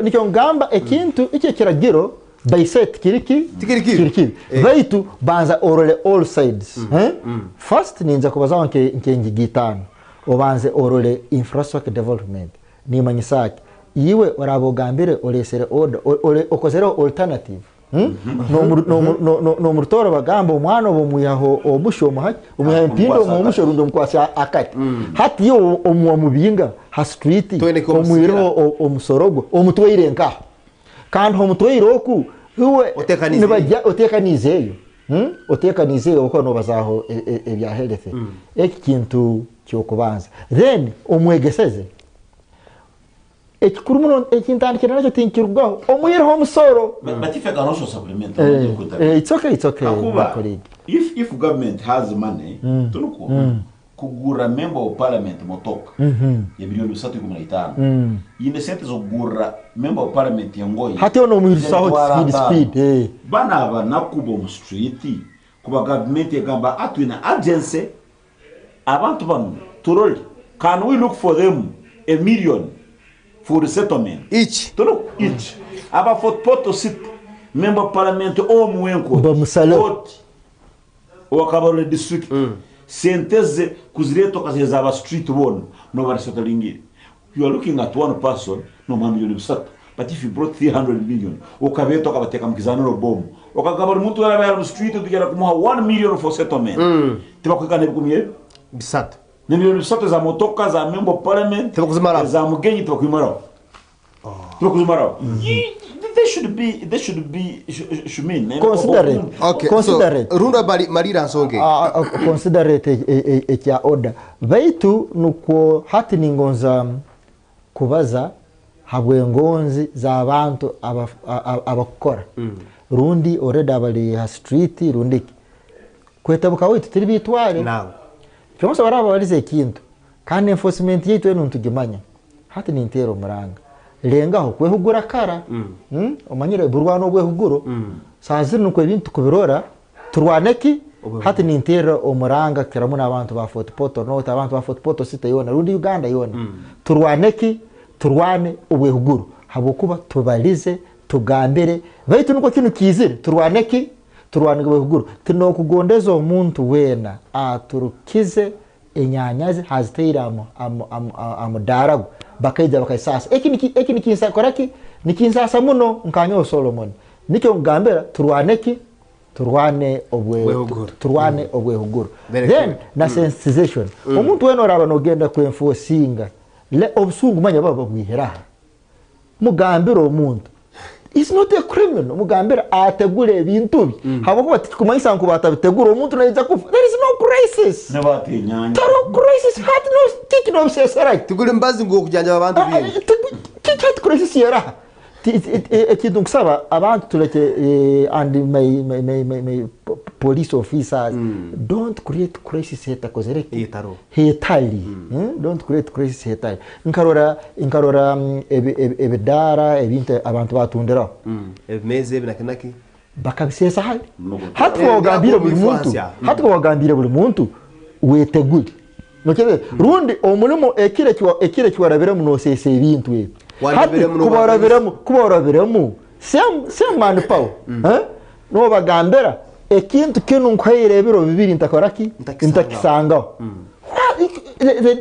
nicyo ngamba ekintu icyo kiragiro bayset kiriki baitu banza orole all sides first ninza kubaza nke ngigitano obanze orole infrastructure development ni manyisaki iwe warabogambire olesere order okozere alternative no murtoro bagamba umwana bo muyaho omusho muhaki umuyaho mpindo mu musho rundo mkwasha akati hati yo omubinga ha street omwiro omusorogo omutweirenka kandi omutweiroku uwe otekanizeyo otekanizeyo uko no bazaho ebya health ekintu cyokubanza then omwegeseze ekikurumo ekintandikira nacho tinkirugaho omwiro omusoro but if I can also supplement it's okay if government has money tunuko kugura member of parliament motoka ya bilioni 315 ine sente zo gura member of parliament yangoyi hati ono mwirusaho speed bana nakubo mu street kuba government yagamba atwina agency abantu banu turoli can we look for them $1 million for settlement each aba for poto sit member parliament omwenko bamusalo wakabale district senteze kuzireto kaza aba street one no bari settling. You are looking at one person no $1 million but if you brought 300 million ukabeto kabateka mkizano no bomb ukagabali mtu wala bali street tugera kumuha 1 million for settlement tibakwikane kumye bisatu $1 million za motoka za member parliament za mugenyi twakwimara twakwimara they should mean considerate runda marira nsonge considerate ekya order baitu nuko hati ningonza kubaza habwe ngonzi za abantu abakora rundi already abali ha street rundi kwetabuka witu tiri bitware Fyomsa baraba balize ikintu kandi enforcement yitu eno ntugimanya hati ni intero muranga lengaho kwehugura kara omanyire burwano bwehuguro saziri nuko ibintu kubirora turwaneki hati ni intero omuranga kiramuna abantu ba footpoto no abantu ba footpoto sita yona rundi Uganda yona turwane ubwehuguro habokuba tubalize tugambere baitu nuko kintu kizire turwaneki turwanirwe huguru tino kugondeza omuntu wena aturukize enyanyazi haziteira amudaragu bakaija bakaisasa eki nikinsa koraki nikinsasa muno nkanyo Solomon nicyo ngambera turwane obwehuguru then na sensitization omuntu wena oraba nogenda ku enforcinga le obusungu manya baba bwihera mugambira omuntu is not a criminal mugambira ategure ebintu habako batikumanyisa nko batabitegura omuntu nayiza kufa there is no crisis nabatinyanya taro crisis hat no tiki no sesera tugure mbazi ngo kujanja abantu bindi tiki crisis yera ekintu kusaba abantu tuleke and my police officers don't create crisis heta kozereki hetali don't create crisis hetali inkarora ebedara ebinte abantu batundera ebimeze binakenaki bakabisesa hali hatu wagambira buli muntu wetegure nokere rundi omulimo ekire kiwarabira muno sese ebintu ebi kubarabiramo sem manpower no bagambera ekintu kinu nkwayirebiro bibiri ntakoraki ntakisanga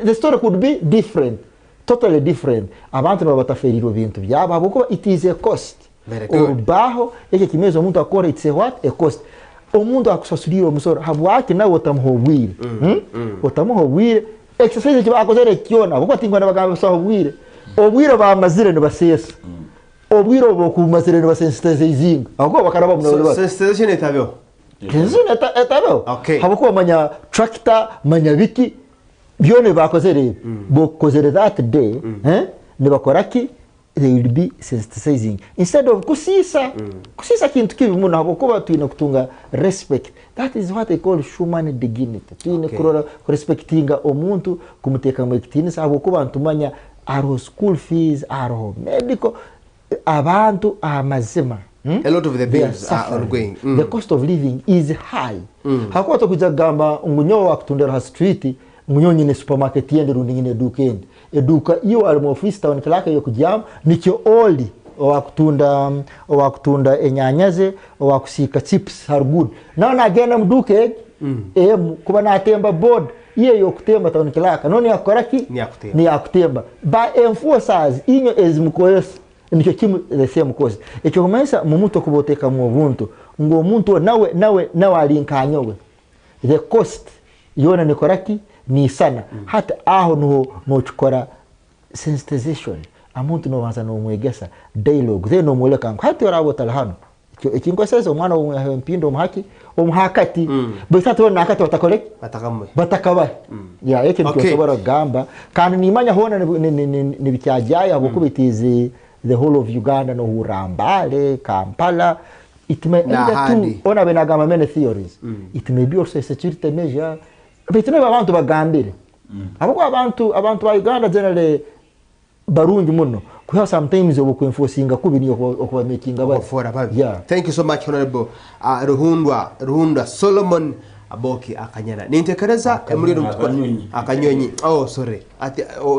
the story could be different totally different abantu babataferiro bintu byaba buko it is a cost obaho Ekimeeza omuntu akora it's a what a cost omuntu akusasurira omusoro habwaki nawe otamuhobwire otamuhobwire exercise kiba akozere kiona buko tingwana bagamba sahobwire obwire bamazire ne basesa obwire obokumazire ne basensitizing ahubwo bakaraba muno sensitization etabyo Kenzina etabo. Okay. Habakuba manya tractor, manya wiki byone bakozere bokozere that day ne bakoraki they will be sensitizing instead of kusisa kintu kibi muno habakuba tuine kutunga respect. That is what they call human dignity. Tuine kurora respectinga omuntu kumuteka mu kitinisa habakuba ntumanya aro school fees, aro medical, abantu amazima. A lot of the bills are ongoing. The cost of living is high. Hakuwa tokuja gamba ngunyo wa kutundera ha street, ngunyo nyine supermarket yende rundi nyine duka yende. Eduka iyo almofista town kilaka yo kujam nikyo oli wa kutunda enyanyaze wa kusika chips har good. Naona agenda mduke kuba na atemba board iye yo kutemba town kilaka noni akoraki ni akutemba ba enforcers inyo ezmukoyesa nikyo kimu the same cause ekyo kumensa mumuto kuboteka mu buntu ngo muntu nawe alinkanyowe the cost yona nikoraki ni sana hata aho no chukora sensitization amuntu no wanza no mwegesa dialogue then no moleka hata yorabo talhano ikingo sasa umwana w'umpindo umhakati bisatu nakati batakabaye ya eke nikosobora gamba kandi nimanya hona ni bicyajaya abukubitize the whole of Uganda no Urambale, Kampala. It may ona benagama many theories. It may be also a security measure. But never abantu bagambire. Abako abantu ba Uganda generally barungi muno. Kuha sometimes obu enforcinga kubi niyo okuba making about. Yeah. Thank you so much Honorable Ruhundwa Solomon Aboki Akanyana. Nintekereza emuliro akanyonyi. Oh sorry.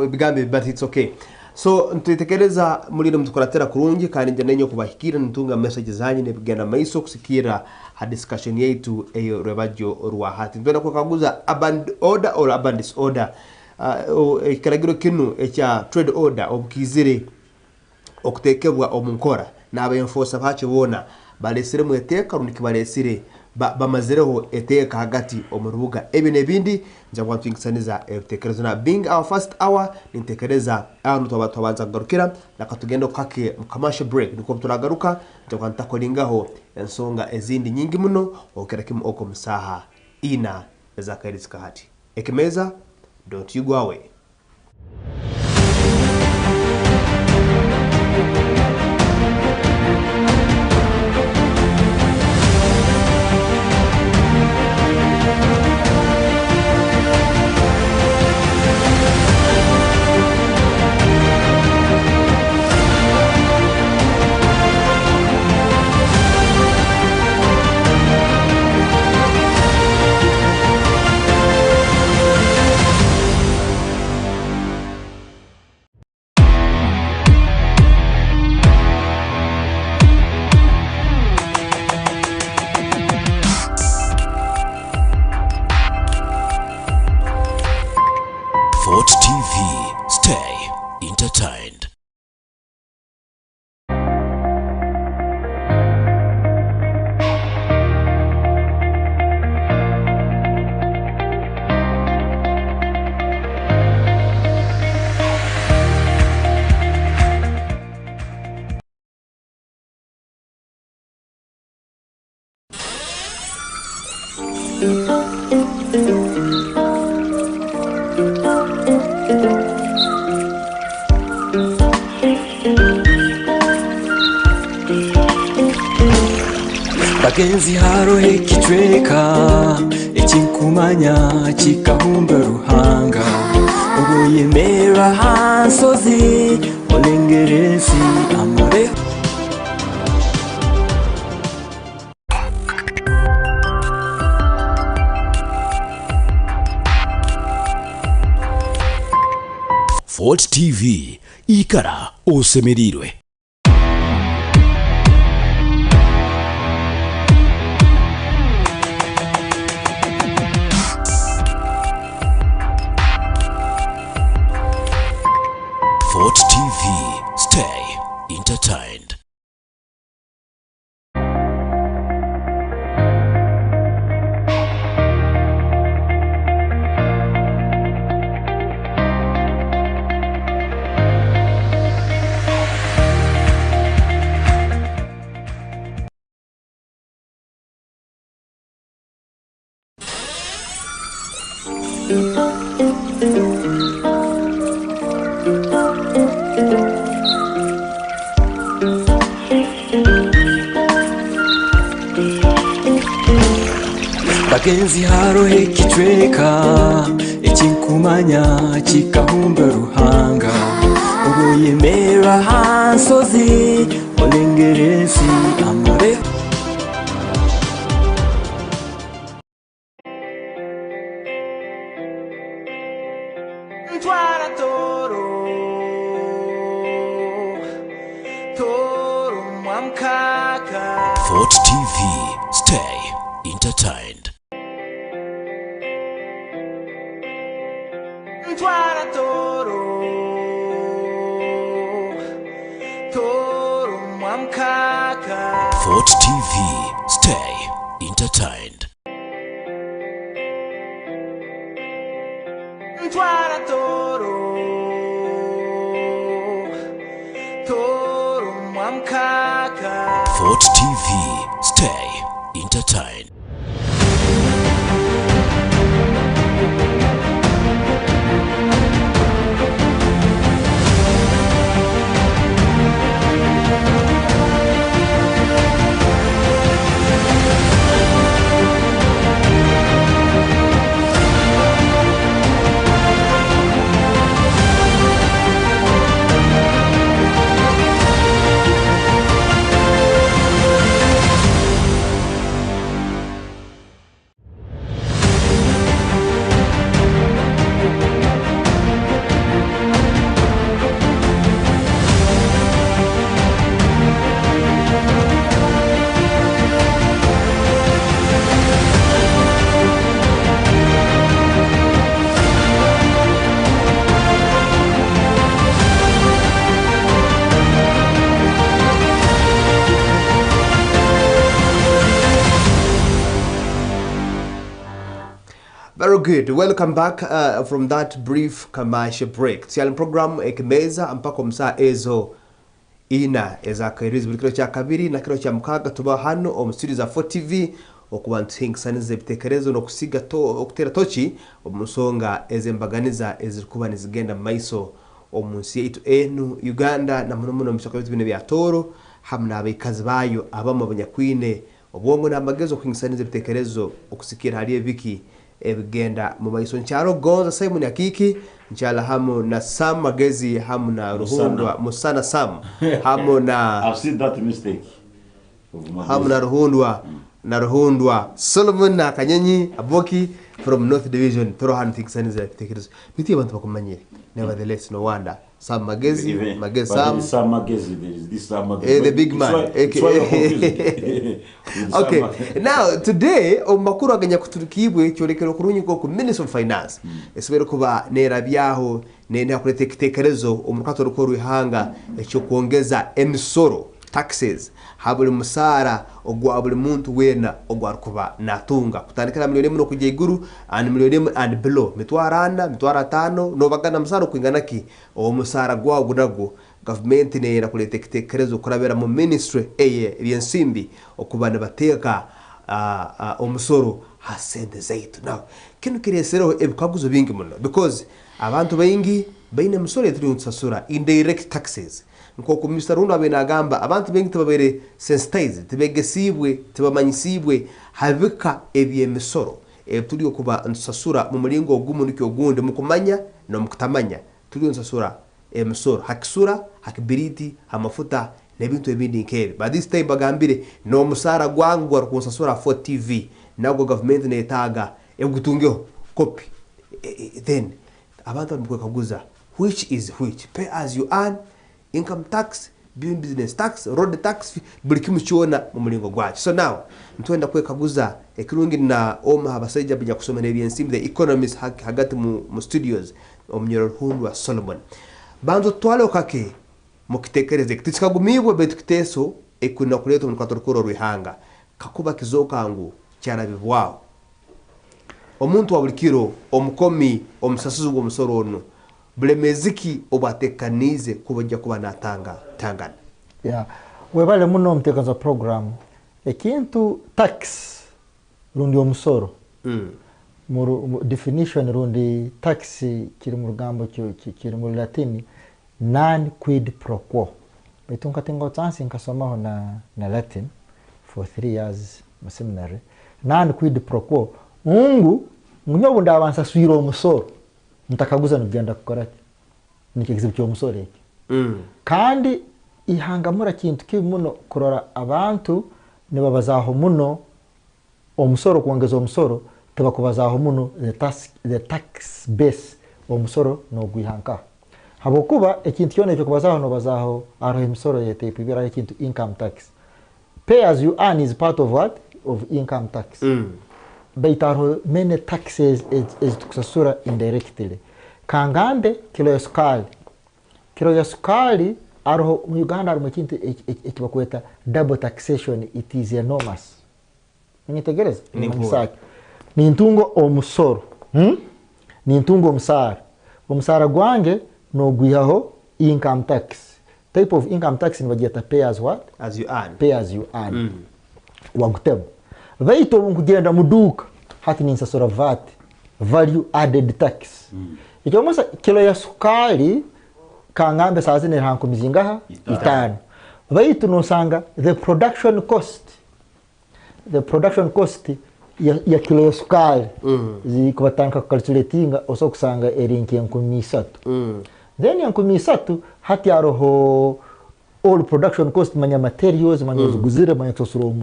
Bigambe but it's okay. So ntutekereza muliro mtukoratera kurungi kandi nje nenyo kubahikira ntunga messages zanyu ne bigana maiso kusikira ha discussion yetu eyo rebajo ruwa hati ndona kukaguza aband order or aband disorder ikaragiro kinu echa trade order obukizire okutekebwa omunkora naba enforcer bache bona balesire mu eteka runiki balesire bamazireho eteka hagati omurubuga ebi nebindi nja kwatwingisaniza ebitekerezo na being our first hour nintekereza ahantu twabanza kugarukira nakatugendo kake mu commercial break niko turagaruka nja kwantakolingaho ensonga ezindi nyingi muno okerakimu oko musaha ina ezakairiska hati Ekimeeza, don't you go away. Fort TV. Stay entertained. Bagenzi haro ekitweka ekinkumanya kikahumba ruhanga ubuyemera hansozi olengeresi amare Fort TV ikara osemerirwe. Fort TV. Stay entertained. bagenzi harohe kitweka ekinkumanya kikahumba ruhanga ubwo yemera hansozi olengeresi amore Ntwara toro mwamkaka Fort TV, stay entertained. Ntwara toro mwamkaka Fort TV, stay entertained. Ntwara toro mwamkaka Fort TV, stay entertained. Very good. Welcome back from that brief commercial break. Tiali program Ekimeeza mpaka msaa ezo ina ezakairizi buli kiro kya kabiri na kiro kya mukaga tuba hano omu studio za 4TV okubantuhingisaniza ebitekerezo n'okusiga okutera tochi omusonga ezembaganiza ezikuba nizigenda mu maiso omunsi yaitu enu Uganda na muno mishaka bitu bine bya toro hamna abikazi bayo abamo abanyakwine obwongo n'amagezo okuhingisaniza ebitekerezo okusikira hali ebiki ebigenda mu maiso ncharo gonza Simon Akiki nchala hamu na Sam Magezi hamu na Ruhundwa Musana Sam hamu na I've seen that mistake hamu na Ruhundwa Solomon na Kanyenyi Aboki from North Division toro han fixaniza tekirizo biti abantu bakumanyire nevertheless no wonder Sam Magezi Sam Magezi there is this Sam Magezi the big man okay now today omakuru aganya kuturukibwe cyorekero kurunyi ko ku Minister of Finance esibero kuba nera byaho nene hakurete kitekerezo omukato ruko ruhanga cyo kuongeza emisoro taxes habuli musara ogwa buli muntu wena ogwa kuba natunga kutandikira milioni muno kujya iguru and milioni and below mitwara tano no bagana musara kwingana ki o musara gwa gudago government ne rakulete kitekerezo kurabera mu ministry byensimbi okubana bateka omusoro hasende zaitu now kinu kiresero ebikaguzo bingi muno because abantu bayingi bayine musoro yeturiunsasura indirect taxes nko Mr. Rundo abenagamba abantu bengi tebabere sensitized tebegesibwe tebamanyisibwe habika ebyemisoro tuli kuba nsasura mu mulingo ogumuniki ogunde mukumanya no mukutamanya tuli nsasura emisoro hakisura hakibiriti amafuta nebintu ebindi nkebe but this time bagambire no musara gwangu arikunsasura 4TV nago government netaga egutungeho copy then abantu bamukwekaguza which is which pay as you earn income tax, business tax, road tax, buli kimu cyona mu mulingo gwacu. So now ntwenda kwekaguza ekirungi na oma abasajja bijya kusoma nebyensimbi the economist hagati mu studios omnyoro Ruhundwa Solomon banzo twale okake mu kitekereze kitsikagumibwe betu kiteso ekuna kuleto mu katorokoro ruhanga kakuba kizokangu cyara bibwao omuntu wabulikiro omukomi omusasuzu go musorono bulemeziki obatekanize kubajja kuba natanga tangana webale muno mtekanza program ekintu tax rundi omusoro definition rundi tax kiri mu rugambo kiri mu Latini non quid pro quo betunka tingo chance nkasomaho na Latin for 3 years mu seminary non quid pro quo nyobu ndabanza swira omusoro ntakaguza nugenda kukora nicyo kizibu cy'omusoro iki kandi ihangamura kintu kimuno kurora abantu nibabazaho muno omusoro kuongeza omusoro tebakubazaho muno the tax base omusoro no gwihanka habokuba ekintu kyone cyo kubazaho no bazaho araho emisoro yete ipibira ekintu income tax. Pay as you earn is part of what? Of income tax. But are many taxes is tukusasura indirectly. Kangambe kilo ya sukari araho mu Uganda ari mu kintu ekibakweta double taxation. It is enormous. Nitegereza ni ntungo omusoro ni ntungo omusara gwange no gwihaho income tax. Type of income tax ni bageta pay as what? As you earn. Pay as you earn. Wagutemo vaito kugenda muduka hati ni nsasura VAT, value added tax. Icyo musa kilo ya sukari kangambe saa zine hankumizingaha itano vaito nosanga the production cost ya kilo ya sukari zikubatanka calculatinga oso kusanga erinki yankumi 3 then yankumi 3 hati aroho all production cost manya materials manya zuguzira manya tosuro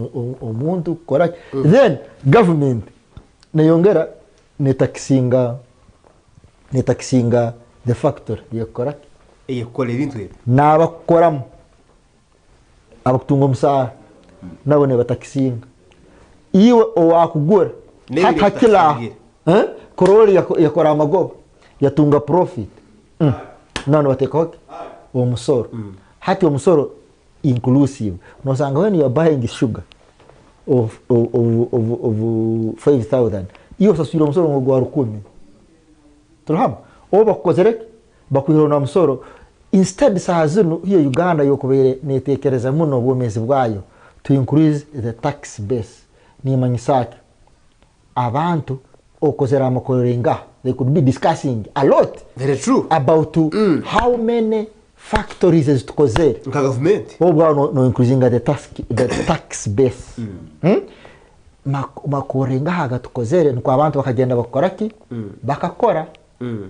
omuntu correct. Then government nayongera ne taxinga the factory ya correct eyekole ibintu nabakoramu abakutunga omusara nabo ne bataxinga iwe owakugura hata kila koroli yakora amagoba yatunga profit none wateka omusoro hati omusoro inclusive nosanga when you are buying sugar of 5,000 iyo sasira omusoro ngo gwa 10 turahama oba kukozereke bakwihero na musoro instead sahazino hiyo Uganda yokubere netekereza muno bwomezi bwayo to increase the tax base ni manyisaki abantu okozera amakorenga. They could be discussing a lot. Very true. About how many factories is tukozere government obwa no increasing the tax base makorenga haga tukozere nuko abantu bakagenda bakoraki bakakora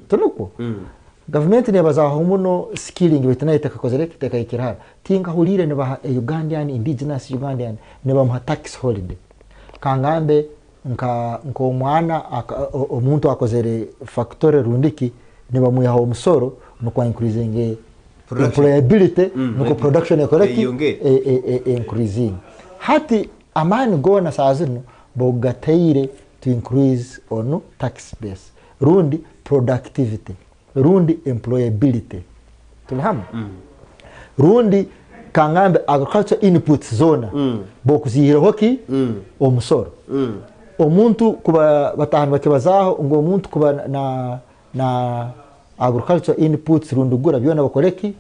tunuko government ne bazaho muno skilling bitanaita kakozere kiteka ikirara tinga hulire ne ba Ugandan indigenous Ugandan ne ba tax holiday kangambe nko mwana omuntu akozere factory rundiki ne bamuyaho omusoro nuko increasing employability nuko production ekoreki increasing hati amani gona sazino bogateire to increase on tax base rundi productivity rundi employability tulham rundi kangambe agriculture input zona bokuzihira hoki omusoro omuntu kuba batahana bakibazaho ngo omuntu kuba na agriculture inputs rundugura byona bakoreki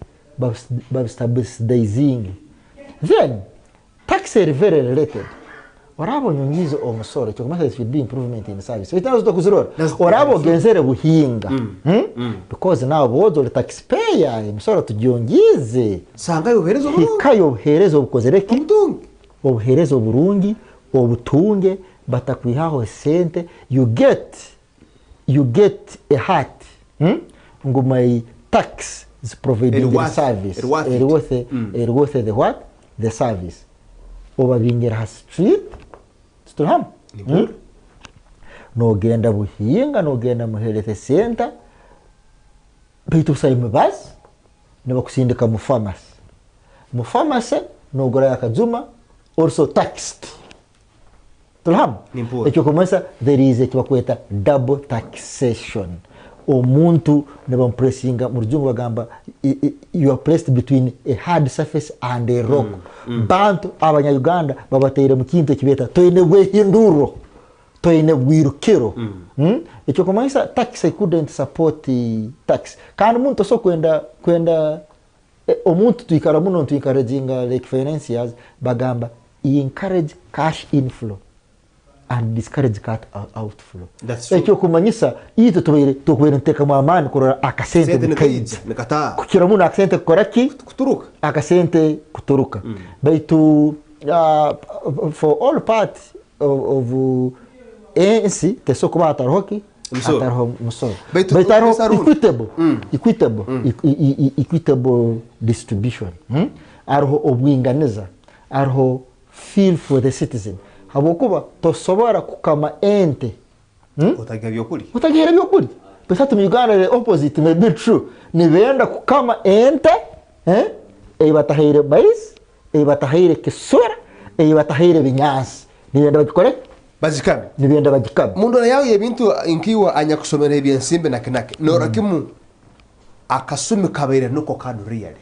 babstabilizing. Then tax is very related. Orabo nyongizo omusoro cyo kumasa should be improvement in service. Bitazo to kuzirora. Orabo genzere buhinga. Because now bozo le taxpayer emusoro tujongize. Sanga yoherezo burungi. Hikayo buherezo bukozereki. Obuherezo burungi, obutunge batakwihaho sente you get a heart. Ngo my tax is providing the service. It worth the what? The service. Oba bingira street tuham no genda buhinga no genda mu health center bitu sayime bas ne bakusindika mu pharmacy no gora yakajuma also taxed tuham ekyo komesa there is ekwakweta double taxation omuntu ne bampressinga mu rujungu bagamba you are placed between a hard surface and a rock. Bantu abanya Uganda babateire mu kintu kibeta toine wehinduro toine wirukiro ekyo komanisa tax couldn't support tax kandi muntu so kwenda omuntu tuikara muno tuencouraging like financiers bagamba encourage cash inflow and discourage cat outflow. Ekyo kumanyisa ito tubere nteka mu amani kurora akasente nikata kukira muno akasente koraki kuturuka akasente kuturuka baitu for all part of ensi teso kuba ataroki Musoro. ataroho musoro Baitu- but ataroho Sarundi. equitable distribution aroho obwinganiza aroho feel for the citizen habokuba tosobora kukama ente utagira byokuri utagihera byokuri but mu Uganda the opposite may be true nibenda kukama ente batahire mais batahire kisura batahire binyasi nibenda bakikore bazikame nibenda bagikabe mundu yawe yebintu inkiwa anya kusomera ebyensimbe nakinake norakimu akasumi kabaire nuko kanu really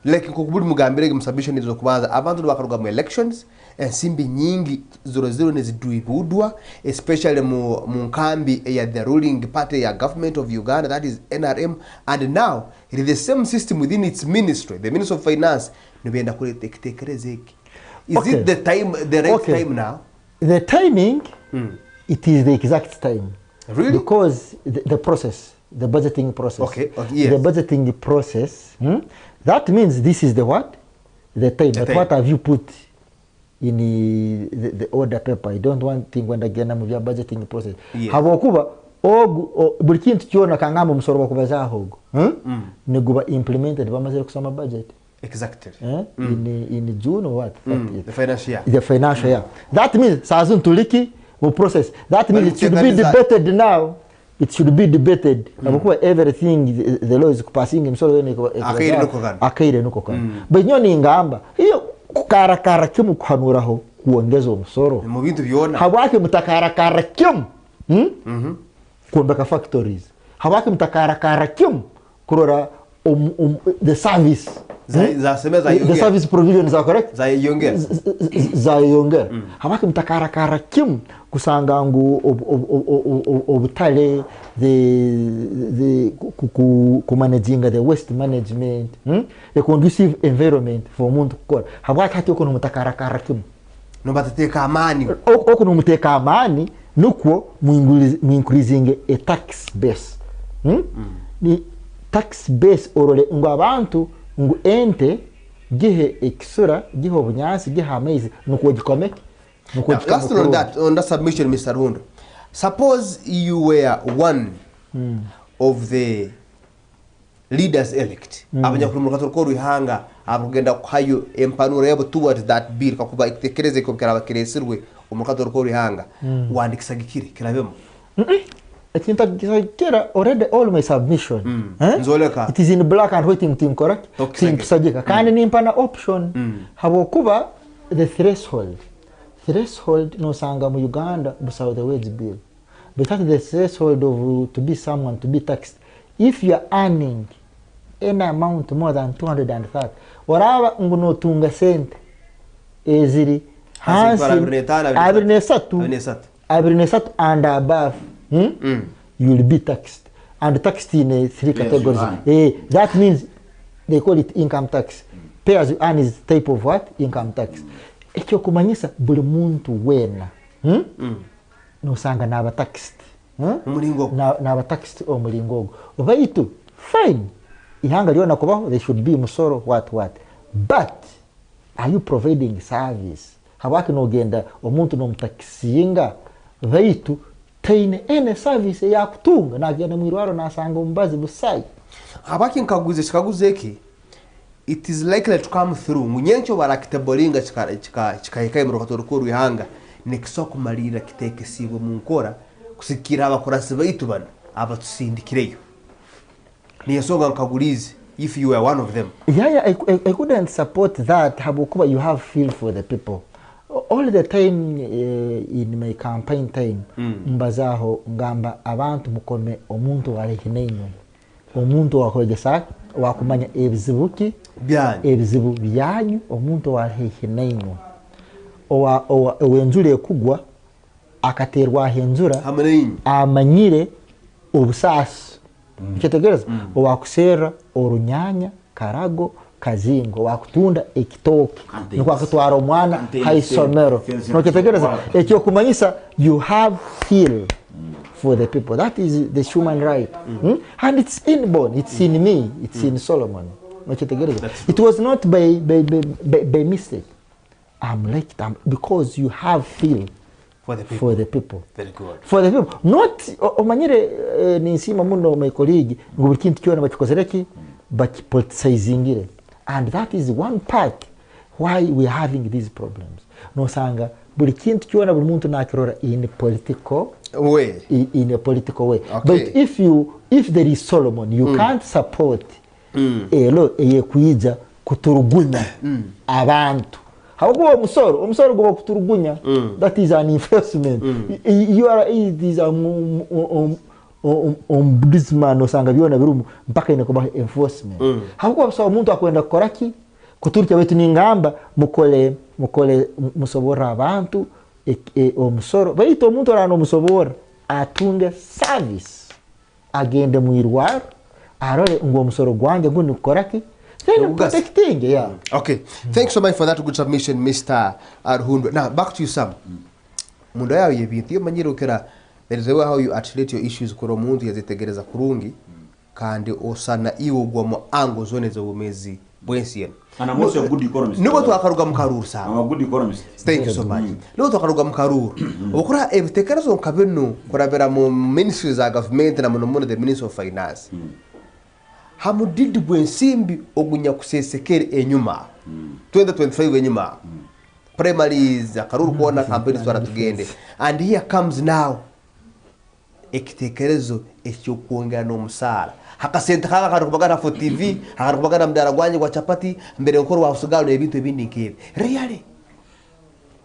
like nkubuli mugambire musubmission izo kubanza abantu bakaruga mu elections ensimbi nyingi 00 nezidwibudwa especially mu nkambi ya the ruling party ya government of Uganda, that is NRM, and now it is the same system within its ministry, the Ministry of Finance nibenda kutekerezeki. Is Okay. it the time, the right Okay. time now? the timing it is the exact time Really? because the process, the budgeting process, Okay, yes. the budgeting process that means this is the what, the time, but time. what have you put in the order paper? I don't want thing when again mu bya budgeting process Yes. habokuba buri kintu cyona kangamba umusoro bakubaza ahogo niguba implemented bamaze kusoma budget Exactly. in June or what? The financial year. The financial year. That means sazun tuliki will process. That means it should But be that is debated now. It should be debated. Everything the law is passing himself akaire nuko kana. Benyo ni ngamba. Iyo kukarakara kimu kuhanuraho kuongeza umusoro. Mu bintu byona. Habaki mutakarakara kimu. Kuombeka factories. Habaki mutakarakara kimu kurora the service. Za semeza The yongera. service provisions are correct? Za yongera. Zayongera habaki mtakarakara kim kusanga ngu obutale the kumanaging the waste management a conducive environment for umuntu gukora habaki hati ukuntu mutakarakara kim No batateka amani. ukuntu muteka amani nuko mu increasing a tax base ni tax base orole ngo abantu ngo ente gihe ekisura gihe obunyasi gihe amezi nuko gikome Last on that submission, Mr. Rundo. Suppose you were one of the leaders elect. Abanyakurumuka turiko ruhanga abugenda kwayo empanuro yabo towards that bill kakuba itekereze ko kiraba kiresirwe umuka turiko ruhanga wandikisa gikiri kirabemo. Kira already all my submission. Nzoleka. It is in black and white thing correct? Thing kusagika. Kandi nimpana option. Habokuba the threshold. Threshold no sanga mu Uganda busawo the wage bill. But that the threshold of to be someone to be taxed. If you are earning any amount more than 230, waraba ngunotunga sente eziri hansi abrinesatu and above. You will be taxed, and taxed in 3 categories. That means they call it income tax. Pay as you earn is type of what? Income tax. Ekyo kumanyisa buli muntu wena no sanga naba taxed. Naba taxed omulingo. Baitu fine. Ihanga liona kubaho they should be musoro what. But are you providing service? Habaki no genda omuntu no mtaxinga baitu taine ene service ya kutunga nagenda mwirwaro nasanga umbazi busai Habaki nkaguzeki it is likely to come through munyencho barakitebolinga chikaikaye murokato rukuru ihanga nikisoko marira kiteke sibo munkora kusikira abakorasi baitu bana abatusindikireyo niyesonga nkagulize if you were one of them. I couldn't support that habukuba you have feel for the people. All the time in my campaign time mbazaho ngamba abantu mukome omuntu walehineyo omuntu wakwegesa wakumanya ebizibuki ebizibu byanyu omuntu walehineyo owenjule kugwa akaterwa henzura amanyire obusasi kitegereza owakusera orunyanya karago kazingo wakutunda ekitoki niko akatwara omwana haisomero no kitegereza ekyo kumanyisa you have feel for the people. That is the human right. And it's inborn, it's in me, it's in Solomon. No kitegereza it was not by mistake. I'm like them because you have feel for the people. Very good. For the people. Not omanyire ninsima muno my colleague ngo buri kintu cyona bakikozereki bakipoliticizingire. And that is one part why we are having these problems. No sanga buri kintu cyona buri muntu nakirora in a political way. In a political way. Okay. But if there is Solomon, you can't support kuija kuturugunya abantu. Hawo umusoro go kuturugunya. That is an enforcement. You are it is ombudsman osanga biona birumu mpaka inakuba enforcement. Hawo so umuntu akwenda koraki kuturya wetu ningamba mukole musobora abantu omusoro baito umuntu arano musobora atunge service agende muirwaro arore ngo musoro gwange ngo nikoraki then protecting yeah. Okay, thanks so much for that good submission, Mr. Arhundu. Now back to you, Sam. Mundo yawe yebintu yo manyiro kera there is a way how you articulate your issues kuro muntu yazitegereza kurungi kandi osana iwo mu ango zone zo bumezi bwensi. And I'm also a good economist. Nuko twakaruga mukaruru sa. I'm a good economist. Thank you so much. Nuko twakaruga mukaruru. Okura ebitekerezo nkabenu kurabera mu ministries za government na muno the Ministry of Finance. Hamudidi bwensimbi ogunya kusesekere enyuma. 2025 enyuma. Primaries akaruru kuona campaigns twara tugende. And here comes now ekitekerezo ekyo kuongera no musara. Hakasente kaka kandi kubagana for TV, hakandi kubagana mdara gwanje kwa chapati mbere nkoro wa usugalo ebintu ebindi nkebe. Really?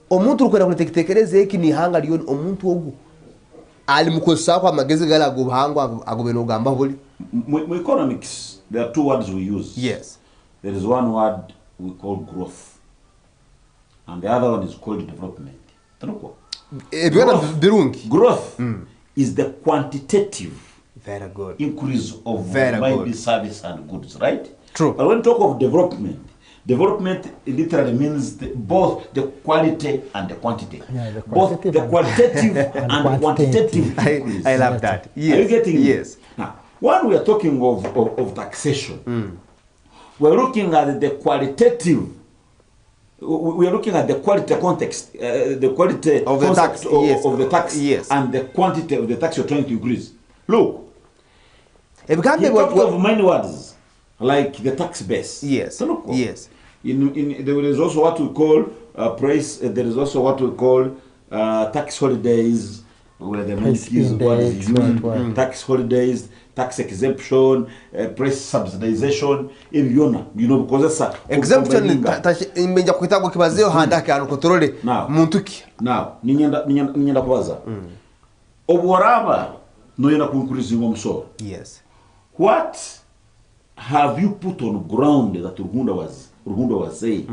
Omuntu ukwera kutekereze eki ni hanga liyo omuntu ogu. Ali mukosa kwa magezi gala aguhangwa agubeno gamba boli. In economics, there are two words we use. Yes. There is one word we call growth, and the other one is called development. Growth is the quantitative increase of maybe service and goods, right? True. But when we talk of development literally means both the quality and the quantity. Yeah, both the qualitative and quantitative increase. I love that. Yes. Are you getting it? Yes. Now, when we are talking of taxation, we're looking at the qualitative. We are looking at the quality context, the quality of the tax, of the tax, yes, and the quantity of the tax you're trying to increase. Look, you talked of many words like the tax base. Yes. So look, yes. There is also what we call price. There is also what we call tax holidays, where the money is what is used. Tax holidays, tax exemption, price subsidization. Because that's exemption. Imenya kuitago kibazeo handa kanu control muntuki. Now, ninyenda kwaza. Oboraba no yena kuincrease ngomso. Yes. What have you put on ground that Ruhunda was saying?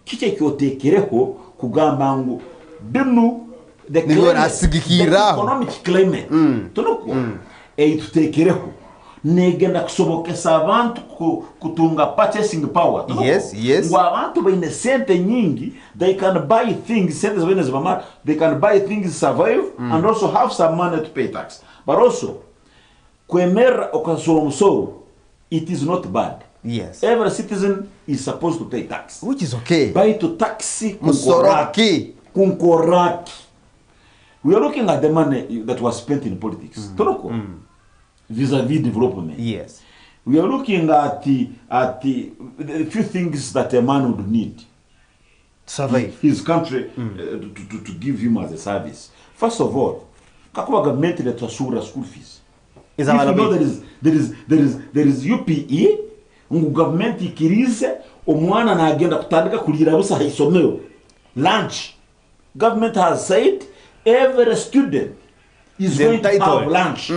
Kiche kyotekereho kugamba ngo binu the economic climate. Tonoko tutekereho negenda kusobokesa abantu kutunga purchasing power. Yes, yes. Ngo abantu baine sente nyingi, they can buy things, sente zibene zibamara, they can buy things, survive, and also have some money to pay tax. But also, kwemera okasoro musoro, it is not bad. Yes. Every citizen is supposed to pay tax. Which is okay. Buy to taxi kunkoraki. We are looking at the money that was spent in politics. Vis-a-vis development. Yes. We are looking at the few things that a man would need. Survive. His country to give him as a service. First of all, kakuba government that asura school fees. If you know there is UPE, government ikirize omwana na agenda kutandika kulira busa haisomero lunch. Government has said every student is going to have lunch.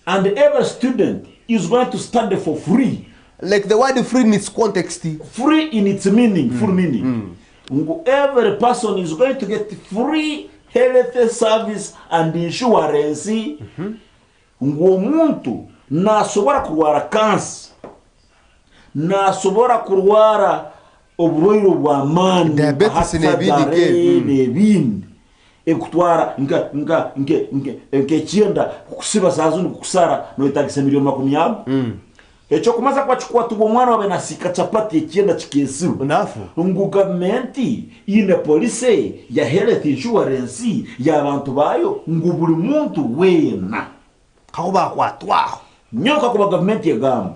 And every student is going to study for free. Like the word free in its context. Free in its meaning, full meaning. Every person is going to get free health service and insurance. Muntu nasobora kurwara cancer, nasobora kurwara oburwaire bwa mani, diabetes n'ebindi ekutwara nke chienda kusiba sazuni kusara no itagisa milioni 10. echo kumaza kwachukua tubo mwana wabe nasika chapati ekienda chikesiru Unafu. ngu government ine police ya health insurance ya abantu bayo ngu buli muntu wena Kakuba kwatwaho. nyoka kuba government yegamba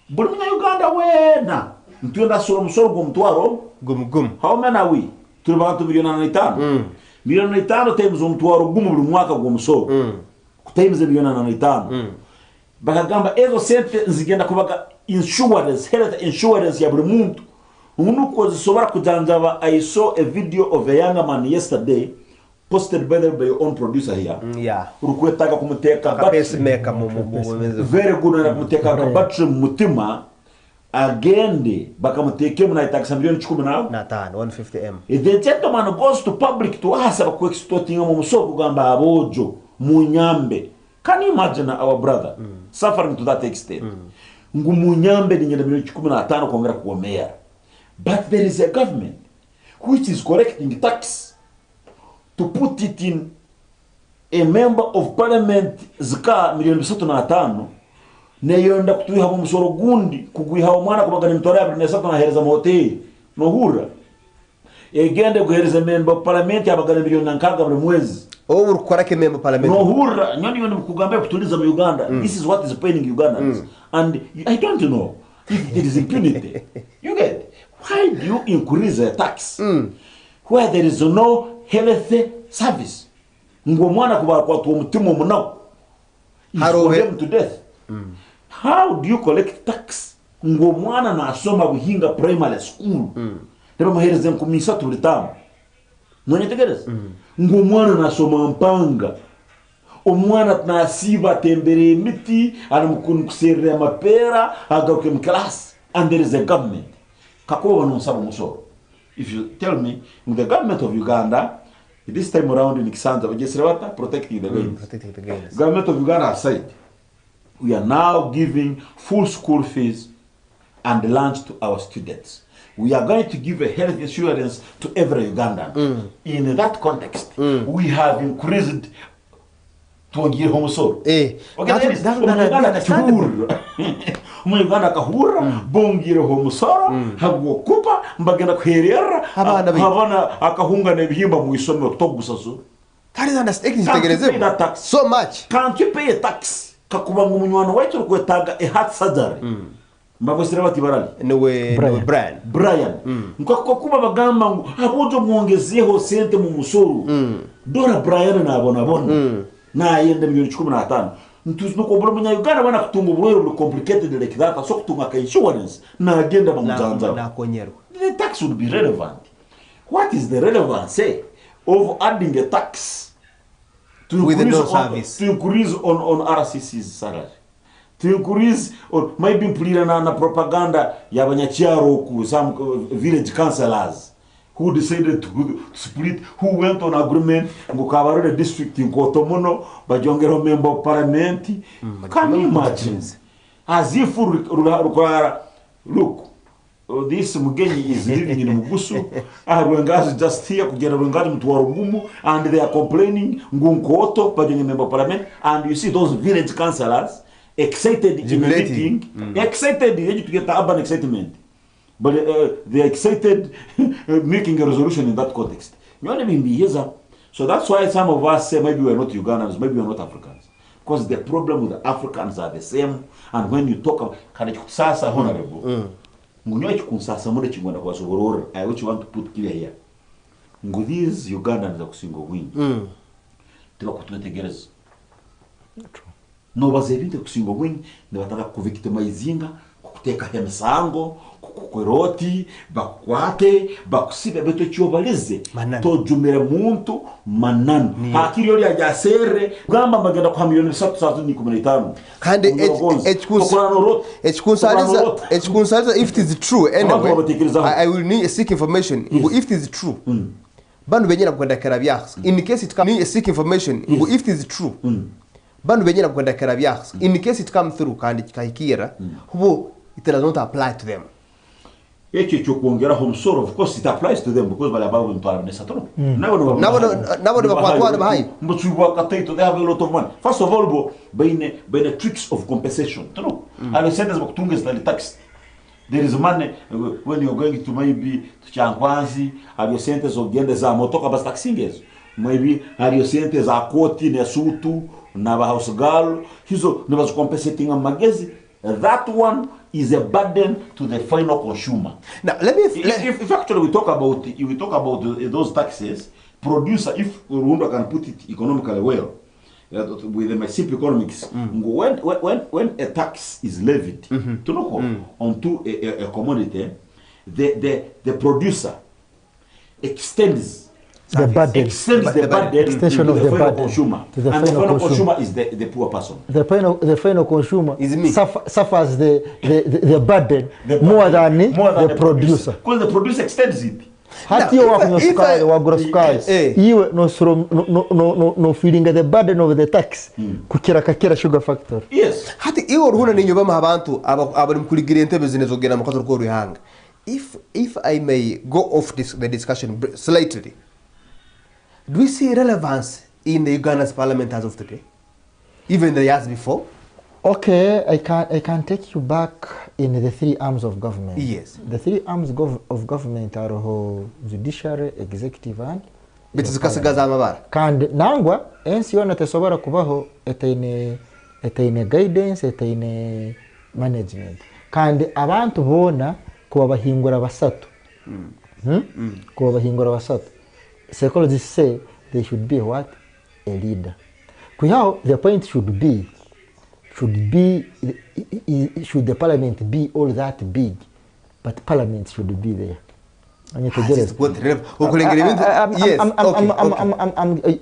buli munya Uganda wena ntuyenda solo musoro go mtwaro Gum. how many are we turi bantu milioni 5 milioni 5 times umtwaro gumu buli mwaka go musoro times milioni 5 bakagamba ezo sente nzigenda kubaga insurance health insurance ya buli muntu umuntu kozisobora kujanjaba. I saw a video of a young man yesterday posted by your own producer here. Yeah. Urukwetaga kumuteka Pacemaker very good na kumuteka battery mutima agende bakamuteke munayitaka milioni 10 na 150M. If the gentleman goes to public to ask about extorting mu musoko gamba abojo munyambe. Can you imagine our brother suffering to that extent? Ngumunyambe ni milioni 15 kuongera kwa mayor. But there is a government which is collecting tax to put it in a member of parliament zika milioni 35 neyonda kutuiha mu musoro gundi kugwiha umwana kubagana mitore ya 3 na hereza mu hotel no hura egende guhereza member of parliament abagana milioni 9 buri mwezi. Urukora ke member parliament. No hura nyoni yoni kugambe kutuliza mu Uganda. This is what is paining Ugandans. And I don't know if it is impunity. You get why do you increase the tax where there is no health service? Ngo mwana kuba kwa tu mutimo munao is condemned to death. How do you collect tax? Ngo mwana na asoma buhinga primary school. Teba muhereze nkumisa tulitamu. None tegereza. Ngo mwana na asoma mpanga. Omwana nasiba tembere imiti aramukunu kuserera amapera agaruke mu class and there is a government. Kakoba nonsaba musoro. If you tell me the government of Uganda this time around in Kisanza bagesera protecting the gains. Protecting the gains. Government of Uganda has said we are now giving full school fees and lunch to our students. We are going to give a health insurance to every Ugandan. In that context, we have increased to give home soul. Okay, Uganda kahura bongire home soul habwo kupa mbagenda kwerera abana akahunga nebihimba mu isomero togusazo. That is understanding. So much. Can't you pay a tax? Kakubanga umunywano wecho kwetaga a heart surgery. Mbagosira bati barali. Niwe Brian. Nkako kuba bagamba ngo abojo mwongezeho sente mu musoro. Dora Brian na abona. Na yende milioni 15. Ntuzi no kubura munya Uganda bana kutunga uburo complicated like that so kutunga ka insurance na agenda bamujanja. Na konyero. The tax would be relevant. What is the relevance of adding a tax to increase on RCC's salary? To increase or maybe mpulira na propaganda ya banyachiaro ku some village councillors who decided to split, who went on agreement ngukabaro district in Kotomono bajongero member of parliament. Can you imagine? As if look, this Mugenyi is living in Mugusu. Rwengazi just here kugera Rwengazi mtuwarugumu and they are complaining ngunkoto bajongero member of parliament, and you see those village councillors excited in meeting, excited to get the urban excitement, but they excited making a resolution in that context. So that's why some of us say maybe we are not Ugandans, maybe we are not Africans, because the problem with the Africans are the same. And when you talk about Kanachukusasa honorable, Munyachukusasa mode chingwana kwa soborora, I which want to put clear here. These Ugandans are kusingo wing. Tiba kutunetegereza. No bazebinte kusingo wing, ne bataka kuvictimizinga, kukuteka hemisango, kukweroti, bakwate, bakusibe beto chiobalize. To jumere muntu mananu. Hakiri yori ajasere, gamba magenda kwa milioni 3,015. Kandi echkunsaliza if it is true anyway. I will need a seek information. If it is true. Bandu benyera kwenda karabyas. In case it come seek information. If it is true. Bandu benyera kwenda karabyas. In case it come through kandi kahikira, hubo it does not apply to them. Eche chokuongera home soul, of course it applies to them because bala babu ntwala nesatoro. Nabo de bakwa de bahai. Mutsuwa kateto, they have a lot of money. First of all, by the tricks of compensation, Hariyo sente zokutunga zitali tax. There is money when you're going to maybe to Chankwanzi, hariyo sente zogenda za motoka bas taxingezo. Maybe hariyo sente za koti na sutu na house girl. Hizo ne bazicompensating magezi. That one is a burden to the final consumer. Now let me if actually we talk about those taxes, producer, if Rwanda can put it economically well, with my simple economics, when a tax is levied onto a commodity, the producer extends the burden. Extension of the final consumer. And the final consumer is the poor person. The final consumer is me. Suffers the burden more than the producer. Because the producer extends it. Hati yo wakunywa sukari, wagura sukari, iwe no feeling the burden of the tax kukira kakira sugar factory. Yes. Hati iwe ruhuna ninyuba mahabantu abari mkuligiri entebe zinezogera mukatoro ko ruhanga. If I may go off the discussion slightly, do we see relevance in the Uganda's parliament as of today, even the years before? Okay, I can take you back in the three arms of government. Yes. The three arms of government are judiciary, executive and bituzikasigaza amabara. Kandi nangwa ensi yona tesobora kubaho etaine guidance, etaine management. Kandi abantu bona kuba bahingura basatu. Kuba bahingura basatu. Psychologists say they should be what? A leader. Kuyaho, the point should the parliament be all that big, but parliament should be there.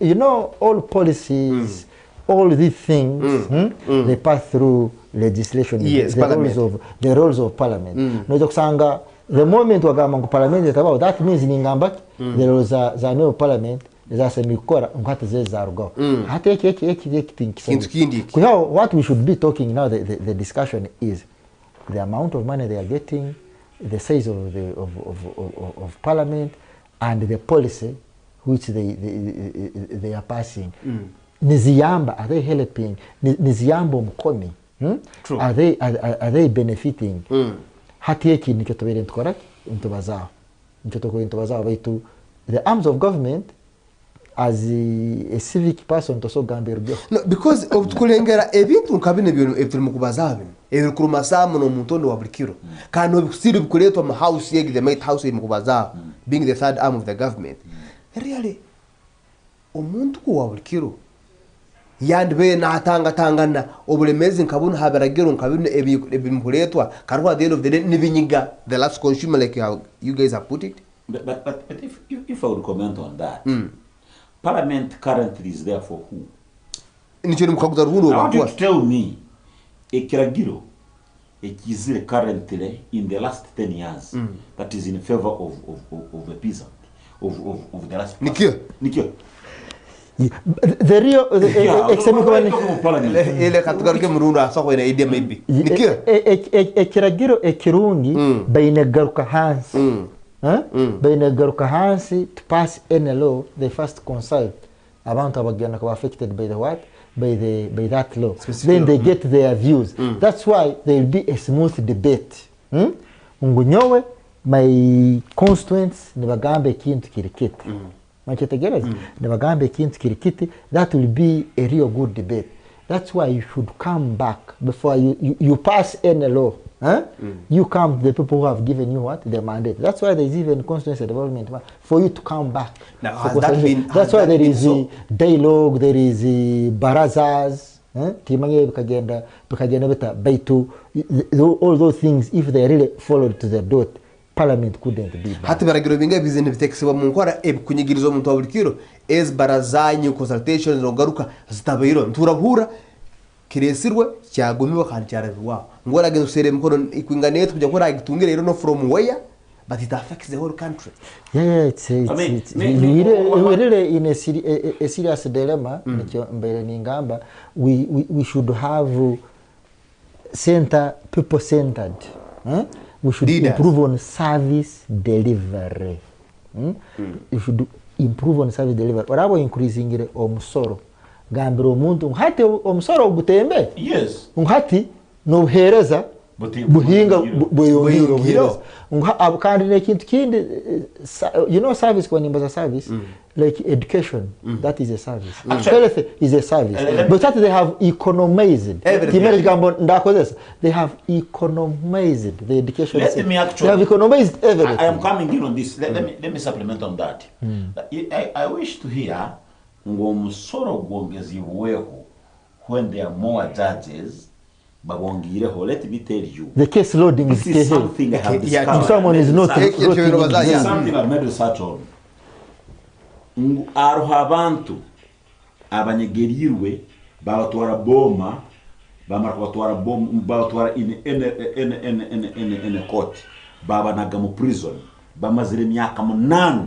You know, all policies, all these things, they pass through legislation. Yes, the roles of parliament. No joksanga, the moment wagamba parliament is about that means ningamba there was a new parliament. What we should be talking now, the discussion is the amount of money they are getting, the size of parliament, and the policy which they are passing. Niziyamba, are they helping? Niziyamba mkomi? Are they benefiting? Hatieki nikotobere ntukoraki intubazao. Nikotoko intubazao baitu the arms of government as a civic person to so gambirubyo. No, because of kulengera ebintu nkabine byo ebituri mukubazabe ebiri kurumasamu no muntondo wa bulikiro kandi obusiri bukuletwa mu house yegi the might house mukubazabe being the third arm of the government. Really omuntu ku wa bulikiro yandbe na tangana obulemezi nkabuna haberagero nkabine ebimpuletwa karwa at the end of the day nibinyiga the last consumer like how you guys have put it. But if I would comment on that, Parliament currently is there for who? I want you to tell me, Ekiragiro, Ekizire currently in the last 10 years that is in favor of the peasant, of the last person. Nikyo. The real Ekiragiro ekirungi bayinegaruka hansi. Bayinegaruka hansi to pass any law, they first consult abantu abagenda kuba affected by the what? By that law. Then they get their views. That's why there will be a smooth debate. Ungunyowe my constituents nibagambe kintu kirikiti. Machetegereza nibagambe kintu kirikiti, that will be a real good debate. That's why you should come back before you pass any law. You come the people who have given you what? The mandate. That's why there is even constituency development for you to come back. Now, that's why there is a dialogue, there is a barazas. All those things, if they really followed to the dot, Parliament couldn't be bad. Hati baragiro binga bizene bitekisiba mu nkora kunyigirizo mu ntwabulikiro es barazanyu consultations ngogaruka zitabayiro nturabura kiresirwe cyagumiwe kandi cyarabiwa ngora gendo sere mkono ikwinganetu kujya kora gitungire rero no from where but it affects the whole country. Yeah, it's really in a serious dilemma. Mbele ningamba we should have people centered. We should improve on service delivery. We should improve on service delivery. Orabo increasing omusoro. Gambiro omuntu hati omusoro gutembe. Yes. Hati nobuhereza buhinga bweyongera obuhereza kandi nekintu kindi you know service kwa nimba za service like education that is a service health is a service but that they have economized kimere gambo ndakozesa they have economized the education they have economized everything. I am coming in on this. Let me supplement on that. I wish to hear ngomusoro gwongeziweho when there are more judges. Let me tell you, the case loading is something I have discovered. Someone is not something I've made research on. Aruha abantu abanyegerirwe babatwara boma babatwara in a court babanaga mu prison bamazire myaka 8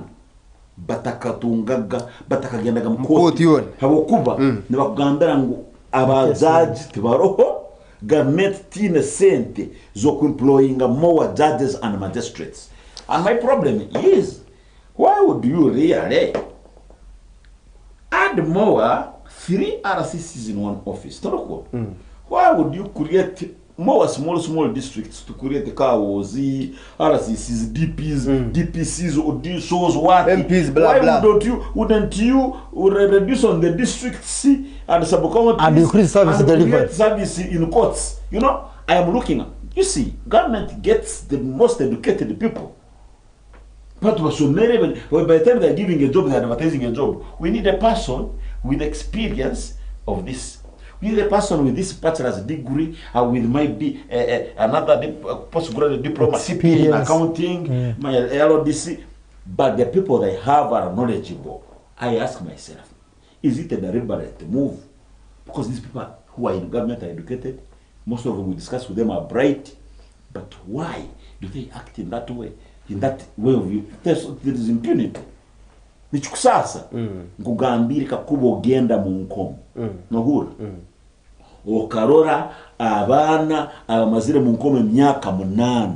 batakagendaga mu court habo kuba nibakugambira ngo abajaji tibaroho government tina sente zo employing more judges and magistrates. And my problem is, why would you really add more 3 RCCs in one office? Why would you create more small districts to create the KOZ, RCCs, DPs, DPCs, or shows what? MPs, blah, blah. Wouldn't you reduce on the districts and sub-counties and increase service delivery? Service in courts. You know, I am looking at, you see, government gets the most educated people. But by the time they're giving a job, they're advertising a job. We need a person with experience of this. We need a person with this bachelor's degree and with maybe another postgraduate diploma, CPA in accounting, my LODC. But the people they have are knowledgeable. I ask myself, is it a deliberate move? Because these people who are in government are educated. Most of them we discuss with them are bright. But why do they act in that way? In that way of view, there is impunity. Nichukusasa ngugambiri kakubo genda mu nkomo nohura okarora abana abamazire mu nkomo emyaka 8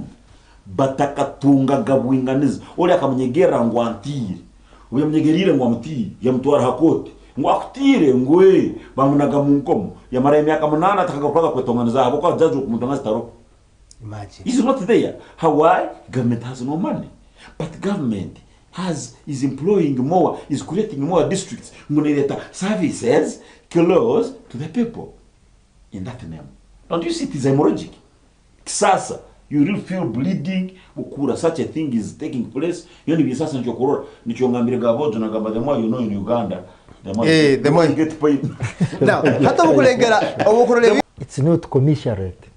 batakatunga gabwinganiza oli akamenyegera ngo antire uyo mnyegerire ngo amutire yamutwara hakote ngo akutire ngwe bamunaga mu nkomo yamara emyaka 8 atakagakoraga kwetonganiza abo kwa jaji kumutangaza taro. Imagine. It's not there. How? Why? Government has no money. But government is employing more, is creating more districts, services close to the people. In that name. Don't you see it is hemorrhagic? Sasa, you really feel bleeding, ukura, such a thing is taking place. You only be sasa nchokorora, nichongambire gavojo na gamba, the more you know in Uganda, the more you get paid. Now, hata mukulengera, it's not commensurate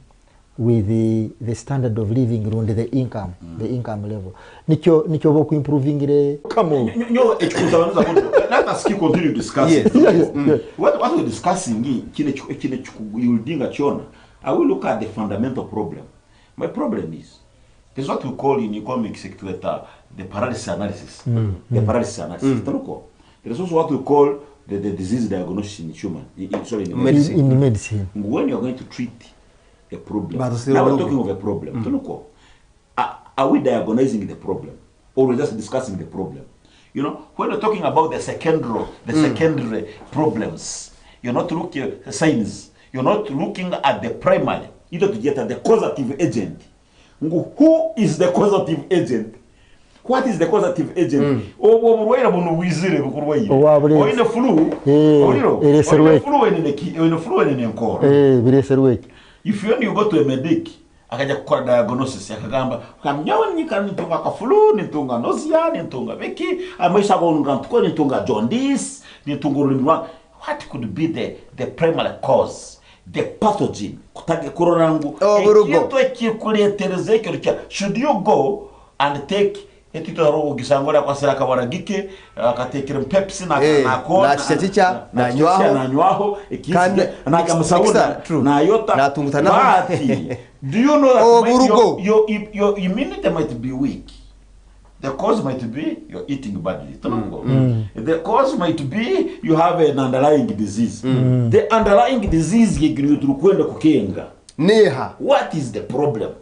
with the standard of living around the income level. Nicho boku improving le come on. Let us keep continue discussing. Yes. What we're discussing kine chona. I will look at the fundamental problem. My problem is what we call in economic sector the paralysis analysis. The paralysis analysis. There is also what we call the disease diagnosis in human. In medicine. When you're going to treat a problem. Now we're talking of a problem. Are we diagnosing the problem, or we're just discussing the problem? You know, when you're talking about the secondary problems, you're not looking at the signs. You're not looking at the primary. You don't get at the causative agent. Who is the causative agent? What is the causative agent? Or in the flu, if you go to a medic, akaja kukora diagnosis yakagamba kamnyawa nyika nitunga ka flu nitunga nausea nitunga veki amesha gonga ntuko nitunga jaundice nitunga ulimwa. What could be the primary cause, the pathogen kutage kororangu ekito ekikuletereze kirya? Should you go and take etitoro gisangora kwa sera kabaragike akatekera Pepsi na na chicha na nywaho ekizige na kamusauna na yota na tungutana. Do you know that your immunity might be weak? The cause might be you're eating badly. The cause might be you have an underlying disease. The underlying disease kwenda kukenga. What is the problem?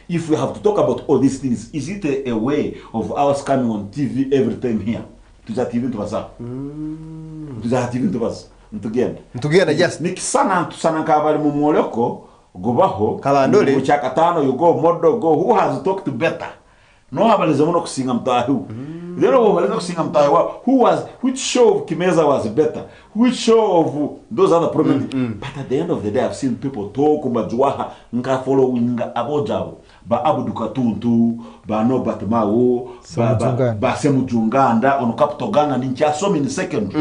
If we have to talk about all these things, is it a way of us coming on TV every time here? To that event was up. To that event was together. Together, yes. Nikisana kavali mumoloko Gobaho. Kabandole. Uchakatano, you go modo, go. Who has talked better? No habaliza mono kusinga mtahu. They don't habaliza kusinga mtahu. Which show of Ekimeeza was better? Which show of those other problems? But at the end of the day, I've seen people talk about Juaha, nka following abojabo. Ba abudukatuntu, ba no batmao, ba semujunganda, on Capital Gang and in so many seconds.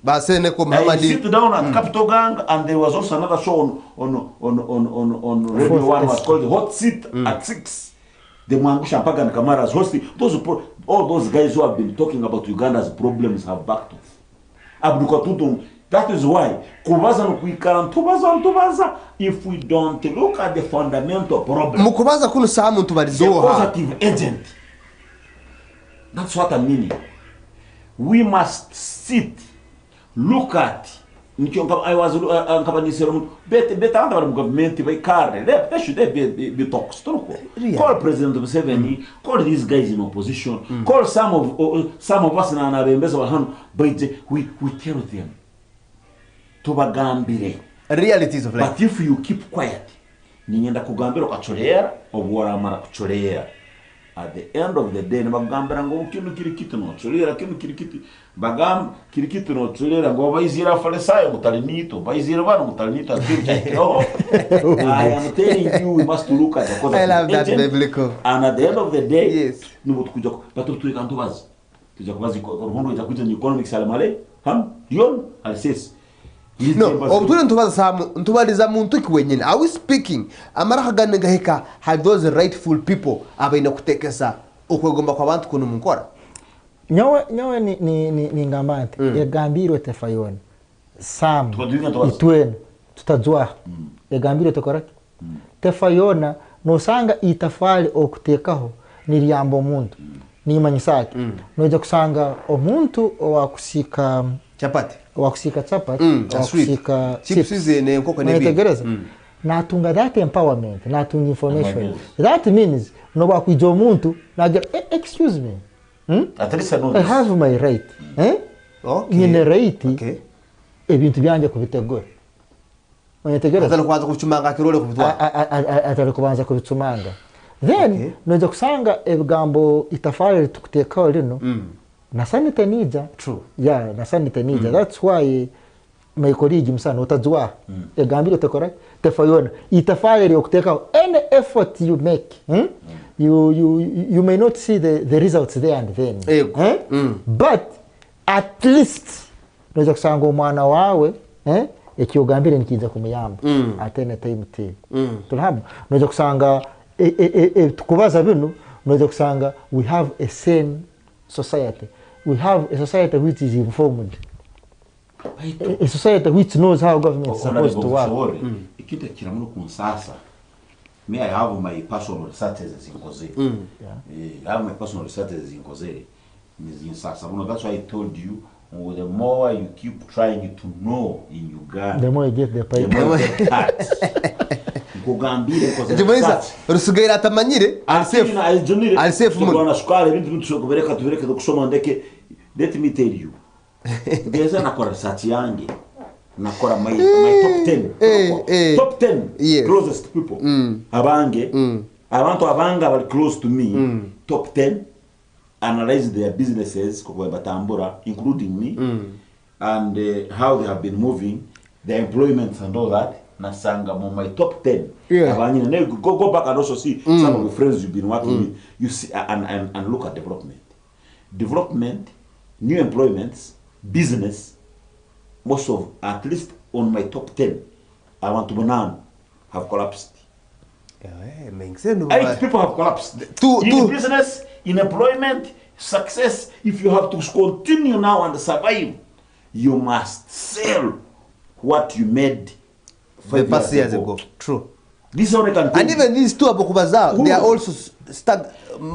Ba seneko I sit down at Capital Gang, and there was also another show on Radio 1 was called the Hot Seat at 6. The Mangusha Pagan Kamaras hosting all those guys who have been talking about Uganda's problems have backed off. Abdukatutum, that is why if we don't look at the fundamental problem, the positive agent. That's what I'm meaning. We must sit, look at. I was better under government by card. There should be talks. Call President Museveni, call these guys in opposition, call some of us in our hand, but we tell them to bagambire realities of life. But if you keep quiet, ninyenda kugambira ukacholera obwara mara kucholera. At the end of the day, bagambira ngo kinu kirikiti no cholera kinu kirikiti bagam kirikiti no cholera ngo bayizira farisayo mutalinito bayizira bana mutalinito oh I am telling you, we must look at the cause. I love that biblical. And at the end of the day, yes, nubo tukuja batutuye kantubazi tuja kubazi ko ruhondo itakuja ni economics alemale yon alisis. No, obutule ntubaliza muntu kwenyene. Are we speaking amara hagane gaheka have those rightful people abaina kutekesa okwegomba kwa bantu kuno munkora? Nyawe ni ngambante yagambirwe tefayona sam itwene tutajwa yagambirwe tokoraki tefayona no sanga itafali okutekaho niliyambo muntu nimanyisaki noja kusanga omuntu wakusika chapati wakusika wakusika chips ne nkoko ne bitegereza natunga that empowerment natunga information that means no bakwijo muntu nagira excuse me at least I have my right okay nyine right okay ebintu byanje kubitegura onyetegereza atano kwanza kuchumanga kirole kubitwa atari kubanza kubitsumanga then noja kusanga ebigambo itafari tukutekaho lino nasanite nija true nasanite nija that's why my colleague msana utajua egambiro tekora tefayona itafari okuteka any effort you make you may not see the results there and then but at least noja kusanga umwana wawe ekyogambire nikiza kumuyamba atene time te tulahamu noja kusanga tukubaza bino noja kusanga we have a sane society. We have a society which is informed, a society which knows how government is supposed to work. Ikite kiramuno kunsasa. Me, I have my personal researches in Koze. I have my personal researches in Koze. That's why I told you, the more you keep trying to know in Uganda, the more you get the pipe. Ekimeeza rusugaira tamanyire alisefu mwana shukale bintu tubereka kusoma ndeke. Let me tell you, there's nakora research yange nakora my top 10 closest people abange abantu abanga bali close to me top 10 analyze their businesses kwa batambura including me and how they have been moving, their employments and all that. Nasanga my top 10. Go back and also see some of the friends you've been working with. You see and look at development, new employments, business. Most of, at least on my top 10, I want to banana have collapsed. 8 people have collapsed. In business, in employment, success. If you have to continue now and survive, you must sell what you made 5 past years ago. True. This one can and even these two abokubaza, they are also stuck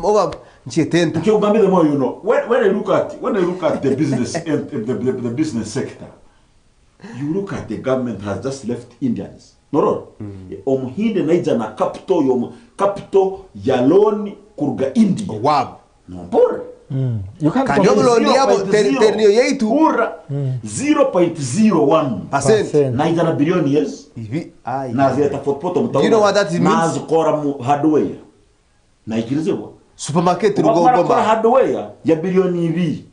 over Nchetenta. The more you know. When I look at the business and the business sector, you look at the government has just left Indians. No. Omhinde naija na capital ya loan kurga India. Wow. No bore. You can't Kandi obulondi yabo terniyo yaitu ura 0.01% na idana billion years hivi na zeta footpoto mtaona. You know what that means? Na zikora hardware na ikilizwa supermarket rugo bomba bomba hardware ya bilioni hivi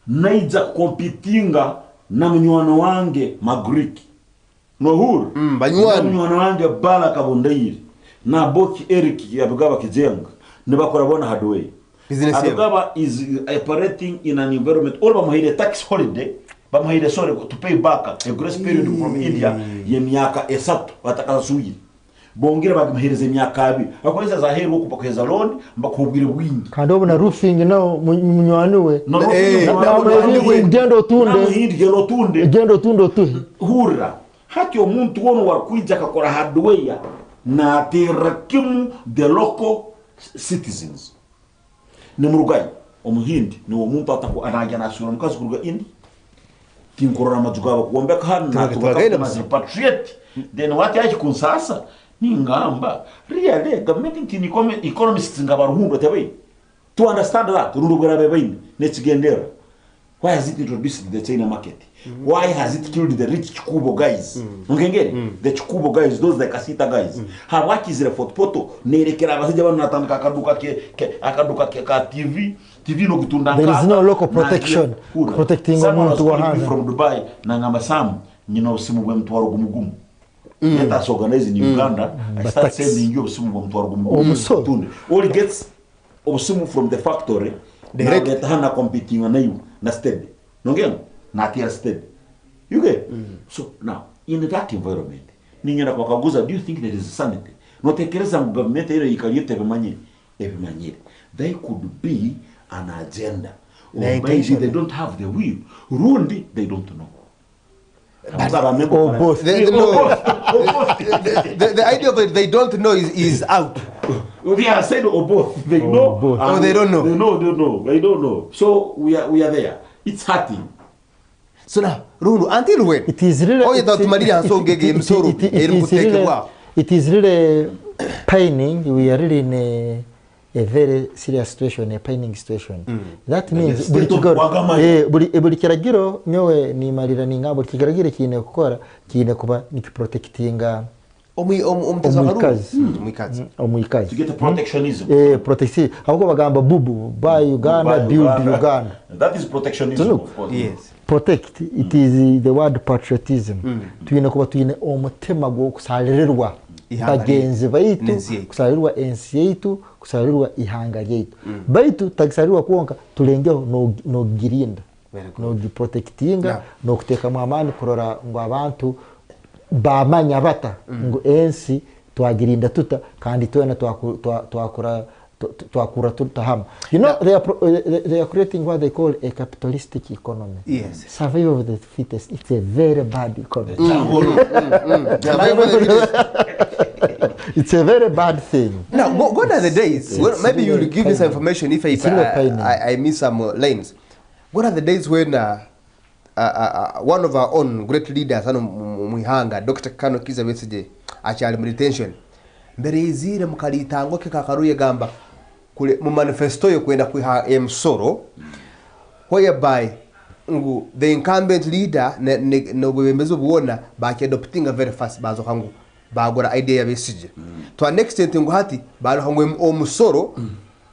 na ija competinga na mnywana wange Magrik nohuru mnywana wange bala kabondayiri na boki Eric yabugaba kijenga nibakora bona hardware. Abugaba is operating in an environment all bamahire tax holiday bamahire sorry to pay back a grace period from India ye myaka esatu batakasuyi bongera bagimhereze myaka abi bakomeza za hero kupokeza loan mbakubwire bwingi kandi obona roofing no munywani we gendo tunde tu hura haki omuntu wono wakwija akakora hardware na terakimu the local citizens ni murugayi omuhindi ni omuntu ataku anajya nasura mukazi kuruga indi kinkorora majugaba kuombeka hano na tubakana mazipatriate then what yaki kunsasa ningamba really government in economists ngabaruhundo tabe to understand that rurugara bebaini nechigendera. Why has it introduced the China market? Why has it killed the rich Chikubo guys? The Chikubo guys, those like Kasita guys. Hawaki zile fotopoto nerekera abasije bano natandika akaduka ka TV no gutundanga. There is no local protection protecting omuntu wa hanze from Dubai na ngamba Sam nyina usimu bwe mtwaro gumugumu. Let us organize in Uganda. I start sending you usimu bwe mtwaro gumugumu. All gets usimu from the factory. Direct hana competing na you na steady. Nongea na tier steady. You get? So now in that environment ninyana kwa kaguza, do you think there is sanity? No tekereza government ile ikaliete bemanye ebimanyire. They could be an agenda. Maybe they don't have the will. Rundi they don't know. Or both. The idea of it they don't know is out. They are said or both. They know. Both. Or they don't know. They don't know. So we are there. It's hurting. So now, Runu, until when? It is really. It is really paining. We are really in a very serious situation, a paining situation. That means buri kiragiro nyowe ni marira ninga buri kiragiro kine gukora kine kuba nikiprotectinga omwikazi to get a protectionism. Protection ahubwo bagamba bubu buy Uganda build Uganda. That is protectionism, of course. Yes. Protect, it is the word patriotism. Tuyine kuba tuyine omutima gwo kusalirwa bagenzi baitu, kusalirwa ensi yaitu, kusalirwa ihanga yaitu. Baitu tagisalirwa kuonka tulengeho no girinda, no giprotectinga, no kuteka amani kurora ngo abantu bamanya bata ngo ensi twagirinda tuta kandi twena twakura tutahama. You know, they are creating what they call a capitalistic economy. Yes. Survival of the fittest. It's a very bad economy. It's a very bad thing. Now, what are the days? Well, maybe you'll give me some information if I miss some lanes. What are the days when one of our own great leaders, Muhanga, Dr. Kano Kiza Besije, actually retention, mbere izire mukalitango ke kakaruye gamba kule mu manifesto yo kwenda kwiha emsoro whereby the incumbent leader no bwembezo buona ba adopting very fast bazo hangu bagora idea ya Besije to an extent ngo hati balo hangu omusoro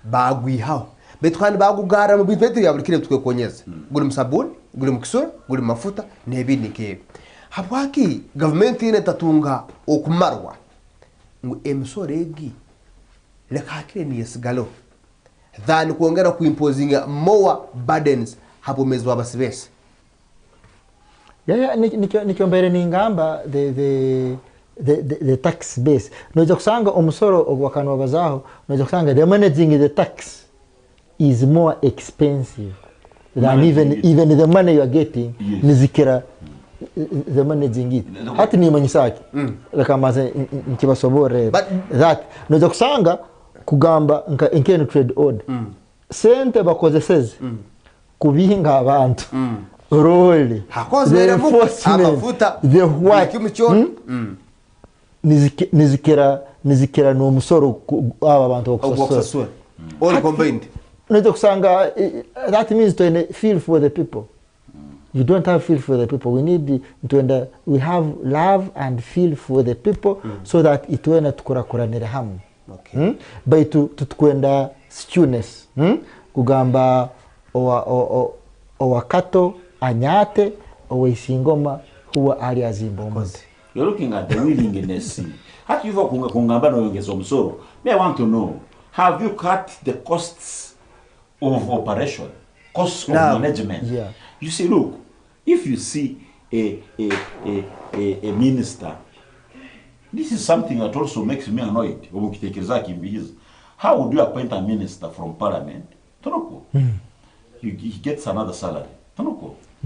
bagwihaho betwani bagugara mu bintu ya buri kire tukekonyeza guri musabuni guri mukisoro guri mafuta nebindi ke habwaki government ine tatunga okumarwa ngo emsoregi lekakire ni yesigalo than kuongera kuimposing more burdens hapo mezwa basibese. Nikyombere ningamba the tax base. Noja kusanga omusoro ogwakano bazaho, noja kusanga the managing the tax is more expensive than even the money you are getting. Nizikira the managing it. Hati ni manyisaki. Laka maze nkibasobore that noja kusanga kugamba nkene trade order. Sente bakozeseze kubihinga abantu. Role. Hakoze amafuta the white nizikira no musoro aba abantu bakusasura all combined. that means to feel for the people. You don't have feel for the people. We need we have love and feel for the people so that it will not kurakuranira hamwe. Okay. Baitu tutukwenda stewness. Kugamba owakato anyate oweisingoma huwa ali azimbomozi. You're looking at the willingness. Hata hivyo kungamba na ongeza msoro. I want to know, have you cut the costs of operation, costs of management? Yeah. You see, look, if you see a minister, this is something that also makes me annoyed. How would you appoint a minister from parliament? He gets another salary.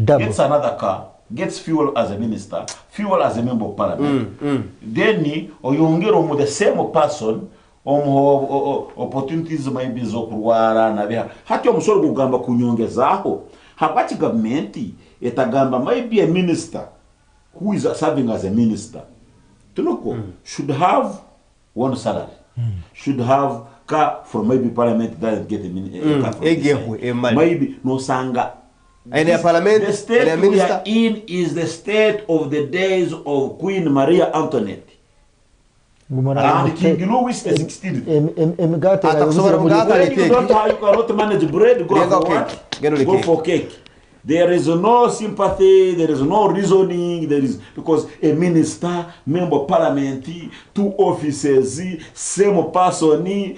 Gets another car, gets fuel as a minister, fuel as a member of parliament. Then you with the same person opportunities maybe zokurwara na bya. Hati omusoro kugamba kunyongezaho. Habati government etagamba maybe a minister who is serving as a minister. Should have one salary. Should have car from maybe parliament doesn't get a car from maybe no sanga. And the parliament, the state we are in is the state of the days of Queen Maria Antoinette. And King Louis the 16th. When you don't how you cannot manage bread, go for what? Go for cake. There is no sympathy, there is no reasoning, there is because a minister, member of parliament, 2 officers, same person.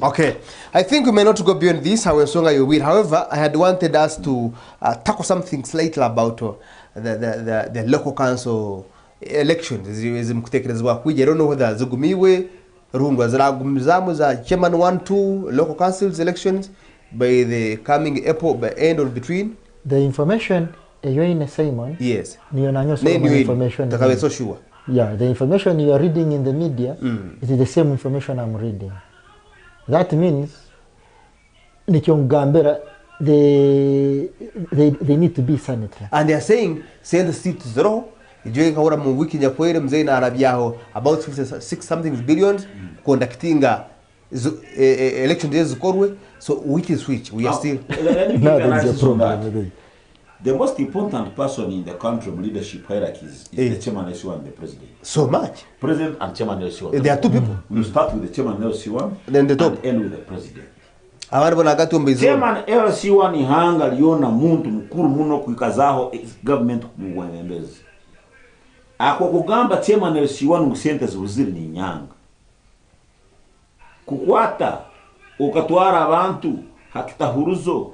Okay, I think we may not go beyond this. However, I had wanted us to tackle something slightly about the local council elections. I don't know whether Zugumiwe, Rungwa Zaragumizamu, Chairman 1-2 local councils elections by the coming April, by end or between. The information you're in the same one. Yes. Information. So sure. Yeah, the information you are reading in the media it is the same information I'm reading. That means Nikyongambera they need to be sanitary. And they are saying send the seat to zero. During our wiki about 56 something billions conducting election days so which is which we are still there is a problem. The most important person in the country leadership hierarchy is the chairman LC1 and the president. So much. President and chairman LC1. There are 2 people. You start with the chairman LC1 then the top and end with the president. Chairman LC1 ihanga liona muntu mukuru muno kuikazaho government kumwembezi. Ako kugamba chairman LC1 musente zuziri ni nyanga. Kukwata ukatwara abantu hakitahuruzo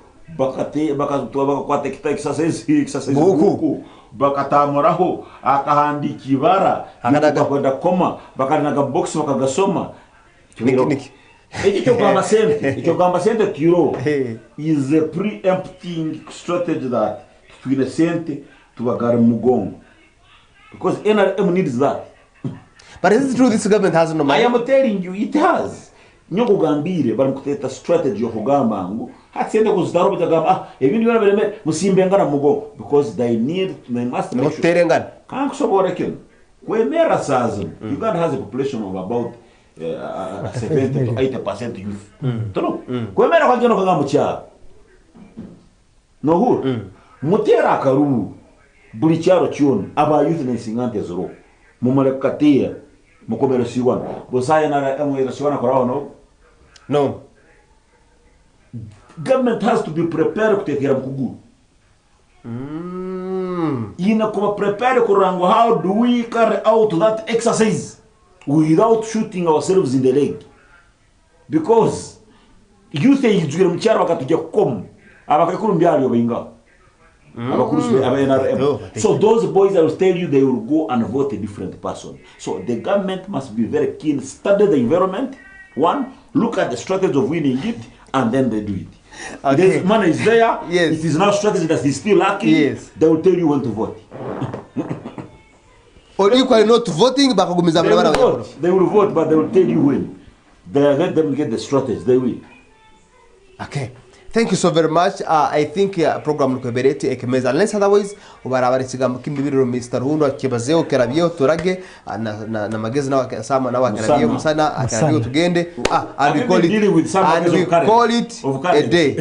bakakwata kisasezi buku bakatamuraho akahandika ibara bakakwenda koma bakanaga box bakagasoma icyo gamba sente tiro is a preempting strategy that twine sente tubagara mugongo because NRM needs that. But is it true this government has no money? I am telling you it has. Nyoko gambire bari mukuteta strategy yo kugamba ngo hatsende kuzitaro bitagamba ebindi bana bereme musimbengana mugo because they must make sure kan kusobora kino kwemera sazo Uganda has a population of about 70 to 80% youth tono kwemera kwa kino kagamba cha no huru mutera akaru buli cyaro cyone aba youth na singante zero mumarekatia mukomero siwana bosaya na emwe siwana koraho no. Government has to be prepared to take care of Kugu. Prepare Kurango. How do we carry out that exercise without shooting ourselves in the leg? Because you say you do mchara wakatuja kom abakakuru mbyali obinga so those boys I will tell you they will go and vote a different person. So the government must be very keen, study the environment. One, look at the strategy of winning it, and then they do it. Okay. The money is there. Yes. It is now strategy that is still lacking. Yes. They will tell you when to vote. Or equally not voting, but they will vote, but they will tell you when. Let them get the strategy. They will. Okay. Thank you so very much. I think program nukebereti Ekimeeza, unless otherwise ubarabara ikigambo kimbibiriro Mr. Rundo akibazeo kerabyo turage na magezi nawe sama nawe kerabyo musana akarabyo tugende and we call it a day.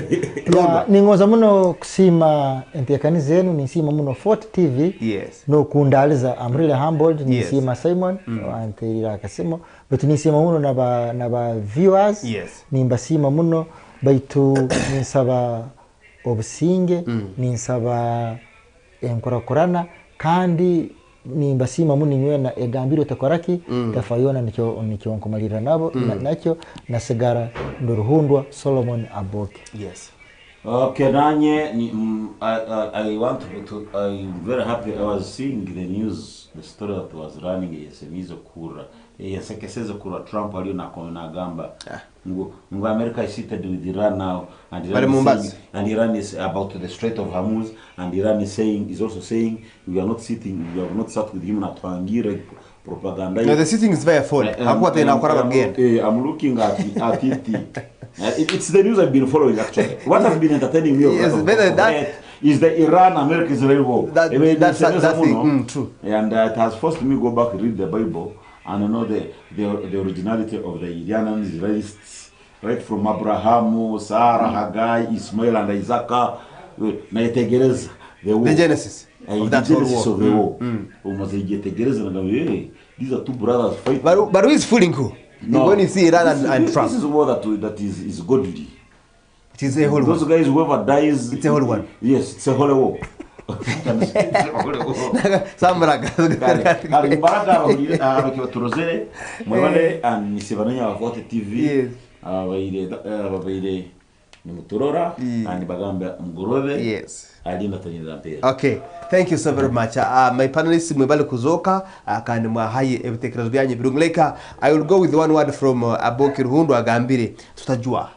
Ningoza muno kusima entekani zenu nisima muno Fort TV. Yes. No kundaliza, I'm really humbled. Nisima Simon anterira akasimo but nisima muno na ba viewers. Yes. Nimbasima muno baitu ninsaba obusinge ninsaba enkorakorana kandi nimbasima muno nywena egambiro takoraki tafayona nicyo nkomalira nabo nakyo nasigara ndoruhundwa Solomon Aboke. Yes. Okay, Nanye, I'm very happy. I was seeing the news, the story that was running Ekimeeza kura. Yesekeseza kura Trump aliyo na gamba. Ngo America is seated with Iran now, and Iran is about the Strait of Hormuz, and Iran is also saying we have not sat with him na tuangire propaganda. Now the sitting is very full. I'm looking at it. It's the news I've been following actually. What has been entertaining me is the Iran-America-Israel war. That's true. And it has forced me to go back and read the Bible and know the originality of the Iranian Israelists, right from Abraham, Sarah, Haggai, Ismail, and Isaac. The Genesis of that whole war. These are two brothers fighting. But who is fooling who? No. When you see Iran and Trump, this is a war that is godly. It is a whole Those guys, whoever dies, it's a whole one. Yes, it's a whole war. Sambraga. And Nisivania of Water TV. Yes. Okay, thank you so very much. My panelists mwebale kuzoka kandi mwahaye ebitekerezo byanyu birungleka. I will go with one word from Aboke Ruhundo agambire tutajua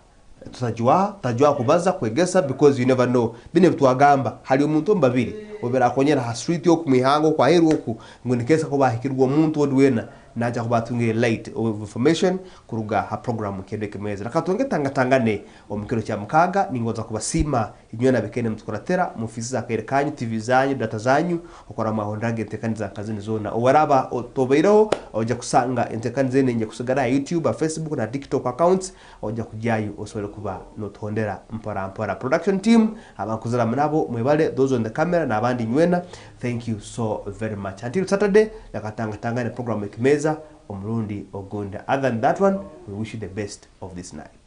kubaza kwegesa because you never know. Bine bitwagamba hali omuntu mbabiri obera akonyera ha street yo kumihango kwa heru oku ngonikesa ko bahikirwa omuntu odwena naja kubatunge light of information kuruga ha program kede Ekimeeza nakatonge tangatangane omukiro kya mukaga ningoza kubasima inywena bekene mtukoratera mufisi za kerekanyu TV zanyu data zanyu okora mahondage entekani za kazini zona owaraba otobeiro oja kusanga entekani zene nje kusigara YouTube, Facebook na TikTok accounts oja kujayu osole kuba notondera mpora production team abankuzira mnabo mwebale those on the camera na abandi nywena. Thank you so very much until Saturday nakatanga program Ekimeeza omrundi ogunda. Other than that one, we wish you the best of this night.